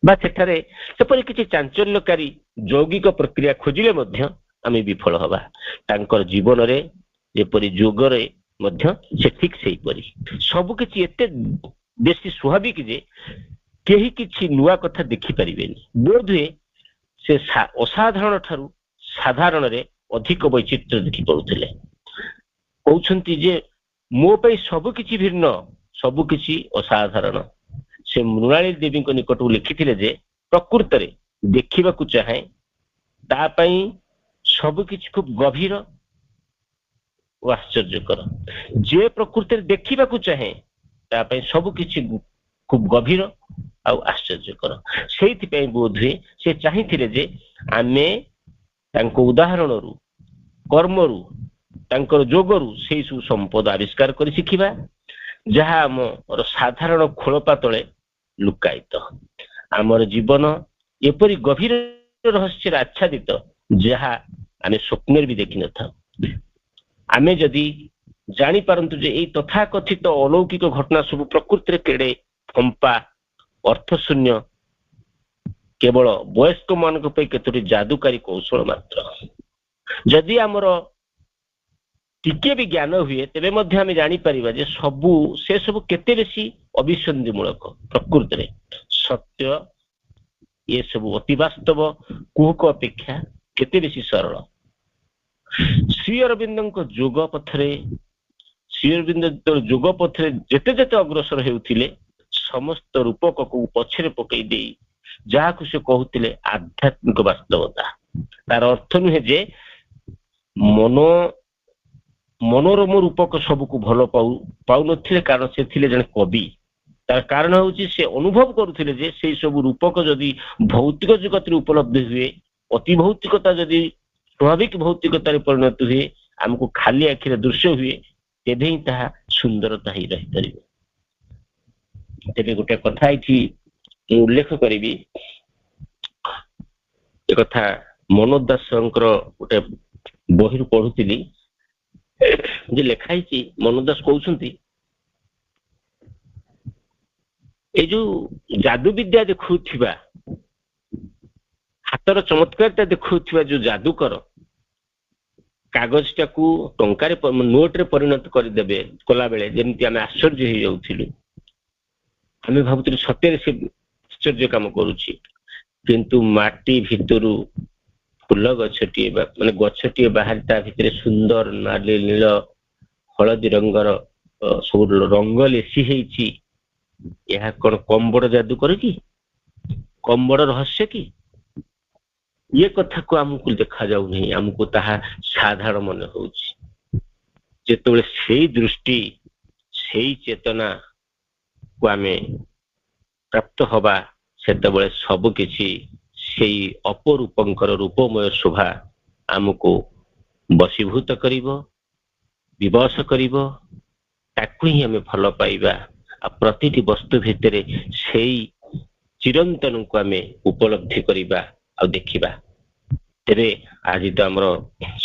ବା ସେଠାରେ ସେପରି କିଛି ଚାଞ୍ଚଲ୍ୟକାରୀ ଯୌଗିକ ପ୍ରକ୍ରିୟା ଖୋଜିଲେ ମଧ୍ୟ ଆମେ ବିଫଳ ହବା। ତାଙ୍କର ଜୀବନରେ ଯେପରି ଯୋଗରେ ମଧ୍ୟ ସେ ଠିକ ସେହିପରି ସବୁକିଛି ଏତେ ବେଶୀ ସ୍ୱାଭାବିକ ଯେ କେହି କିଛି ନୂଆ କଥା ଦେଖିପାରିବେନି। ବୋଧହୁଏ ସେ ଅସାଧାରଣ ଠାରୁ ସାଧାରଣରେ ଅଧିକ ବୈଚିତ୍ର୍ୟ ଦେଖିପାରୁଥିଲେ। କହୁଛନ୍ତି ଯେ ମୋ ପାଇଁ ସବୁକିଛି ଭିନ୍ନ, ସବୁକିଛି ଅସାଧାରଣ। ସେ ମୃଣାଳୀ ଦେବୀଙ୍କ ନିକଟକୁ ଲେଖିଥିଲେ ଯେ ପ୍ରକୃତରେ ଦେଖିବାକୁ ଚାହେଁ, ତା ପାଇଁ ସବୁକିଛି ଖୁବ ଗଭୀର ଓ ଆଶ୍ଚର୍ଯ୍ୟକର। ଯେ ପ୍ରକୃତରେ ଦେଖିବାକୁ ଚାହେଁ ତା ପାଇଁ ସବୁକିଛି ଖୁବ ଗଭୀର ଆଉ ଆଶ୍ଚର୍ଯ୍ୟକର। ସେଇଥିପାଇଁ ବୋଧହୁଏ ସେ ଚାହିଁଥିଲେ ଯେ ଆମେ ତାଙ୍କ ଉଦାହରଣରୁ, କର୍ମରୁ, ତାଙ୍କର ଯୋଗରୁ ସେଇ ସବୁ ସମ୍ପଦ ଆବିଷ୍କାର କରି ଶିଖିବା ଯାହା ଆମର ସାଧାରଣ ଖୋଳପା ତଳେ ଲୁକାୟିତ। ଆମର ଜୀବନ ଏପରି ଗଭୀର ରହସ୍ୟରେ ଆଚ୍ଛାଦିତ ଯାହା ଆମେ ସ୍ୱପ୍ନରେ ବି ଦେଖିନଥାଉ। ଆମେ ଯଦି ଜାଣିପାରନ୍ତୁ ଯେ ଏଇ ତଥାକଥିତ ଅଲୌକିକ ଘଟଣା ସବୁ ପ୍ରକୃତିରେ କେଡ଼େ ଫମ୍ପା, ଅର୍ଥଶୂନ୍ୟ, କେବଳ ବୟସ୍କ ମାନଙ୍କ ପାଇଁ କେତୋଟି ଯାଦୁକାରୀ କୌଶଳ ମାତ୍ର। ଯଦି ଆମର ଟିକେ ବି ଜ୍ଞାନ ହୁଏ ତେବେ ମଧ୍ୟ ଆମେ ଜାଣିପାରିବା ଯେ ସେ ସବୁ କେତେ ବେଶୀ ଅବିସନ୍ଧିମୂଳକ। ପ୍ରକୃତରେ ସତ୍ୟ ଏସବୁ ଅତି ବାସ୍ତବ କୁହୁକ ଅପେକ୍ଷା କେତେ ବେଶୀ ସରଳ। ଶ୍ରୀ ଅରବିନ୍ଦଙ୍କ ଯୋଗ ପଥରେ ଯେତେ ଯେତେ ଅଗ୍ରସର ହେଉଥିଲେ ସମସ୍ତ ରୂପକକୁ ପଛରେ ପକେଇ ଦେଇ ଯାହାକୁ ସେ କହୁଥିଲେ ଆଧ୍ୟାତ୍ମିକ ବାସ୍ତବତା, ତାର ଅର୍ଥ ନୁହେଁ ଯେ ମନୋରମ ରୂପକ ସବୁକୁ ଭଲ ପାଉନଥିଲେ କାରଣ ସେ ଥିଲେ ଜଣେ କବି। ତାର କାରଣ ହଉଛି ସେ ଅନୁଭବ କରୁଥିଲେ ଯେ ସେଇ ସବୁ ରୂପକ ଯଦି ଭୌତିକ ଜଗତରେ ଉପଲବ୍ଧ ହୁଏ, ଅତି ଭୌତିକତା ଯଦି ସ୍ୱାଭାବିକ ଭୌତିକତାରେ ପରିଣତ ହୁଏ, ଆମକୁ ଖାଲି ଆଖିରେ ଦୃଶ୍ୟ ହୁଏ, ତେବେ ହିଁ ତାହା ସୁନ୍ଦରତା ହିଁ ରହିପାରିବ। ତେବେ ଗୋଟେ କଥା ଏଇଠି ମୁଁ ଉଲ୍ଲେଖ କରିବି, ଏ କଥା ମନୋଜ ଦାସଙ୍କର ଗୋଟେ ବହିରୁ ପଢୁଥିଲି ଯେ ଲେଖା ହେଇଛି। ମନୋଜ ଦାସ କହୁଛନ୍ତି ଏଇ ଯୋଉ ଯାଦୁ ବିଦ୍ୟା ଦେଖୁଥିବା, ହାତର ଚମତ୍କାରିତା ଦେଖୁଥିବା ଯୋଉ ଯାଦୁକର କାଗଜଟାକୁ ଟଙ୍କାରେ ନୋଟରେ ପରିଣତ କରିଦେବେ କଲାବେଳେ ଯେମିତି ଆମେ ଆଶ୍ଚର୍ଯ୍ୟ ହେଇଯାଉଥିଲୁ। ଆମେ ଭାବୁଥିଲୁ ସତ୍ୟରେ ସେ ଆଶ୍ଚର୍ଯ୍ୟ କାମ କରୁଛି, କିନ୍ତୁ ମାଟି ଭିତରୁ ଫୁଲ ଗଛଟିଏ ଗଛଟିଏ ବାହାରି ତା ଭିତରେ ସୁନ୍ଦର ନାଲି, ନୀଳ, ହଳଦୀ ରଙ୍ଗର ସବୁ ରଙ୍ଗ ଲେସି ହେଇଛି। ଏହା କଣ କମ ବଡ ଯାଦୁକର କି? କମ ବଡ ରହସ୍ୟ କି? ଏ କଥାକୁ ଆମକୁ ଦେଖାଯାଉ ନାହିଁ, ଆମକୁ ତାହା ସାଧାରଣ ମନେ ହଉଛି। ଯେତେବେଳେ ସେଇ ଦୃଷ୍ଟି, ସେଇ ଚେତନାକୁ ଆମେ ପ୍ରାପ୍ତ ହବା, ସେତେବେଳେ ସବୁ କିଛି ସେଇ ଅପରୂପଙ୍କର ରୂପମୟ ଶୋଭା ଆମକୁ ବଶୀଭୂତ କରିବ, ବିବଶ କରିବ। ତାକୁ ହିଁ ଆମେ ଭଲ ପାଇବା। ଆଉ ପ୍ରତିଟି ବସ୍ତୁ ଭିତରେ ସେଇ ଚିରନ୍ତନକୁ ଆମେ ଉପଲବ୍ଧି କରିବା ଆଉ ଦେଖିବା। ତେବେ ଆଜି ତ ଆମର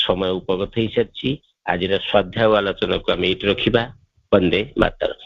ସମୟ ଉପଗତ ହେଇସାରିଛି। ଆଜିର ଶ୍ରଦ୍ଧା ଓ ଆଲୋଚନାକୁ ଆମେ ଏଇଠି ରଖିବା। ବନ୍ଦେ ମାତରମ୍।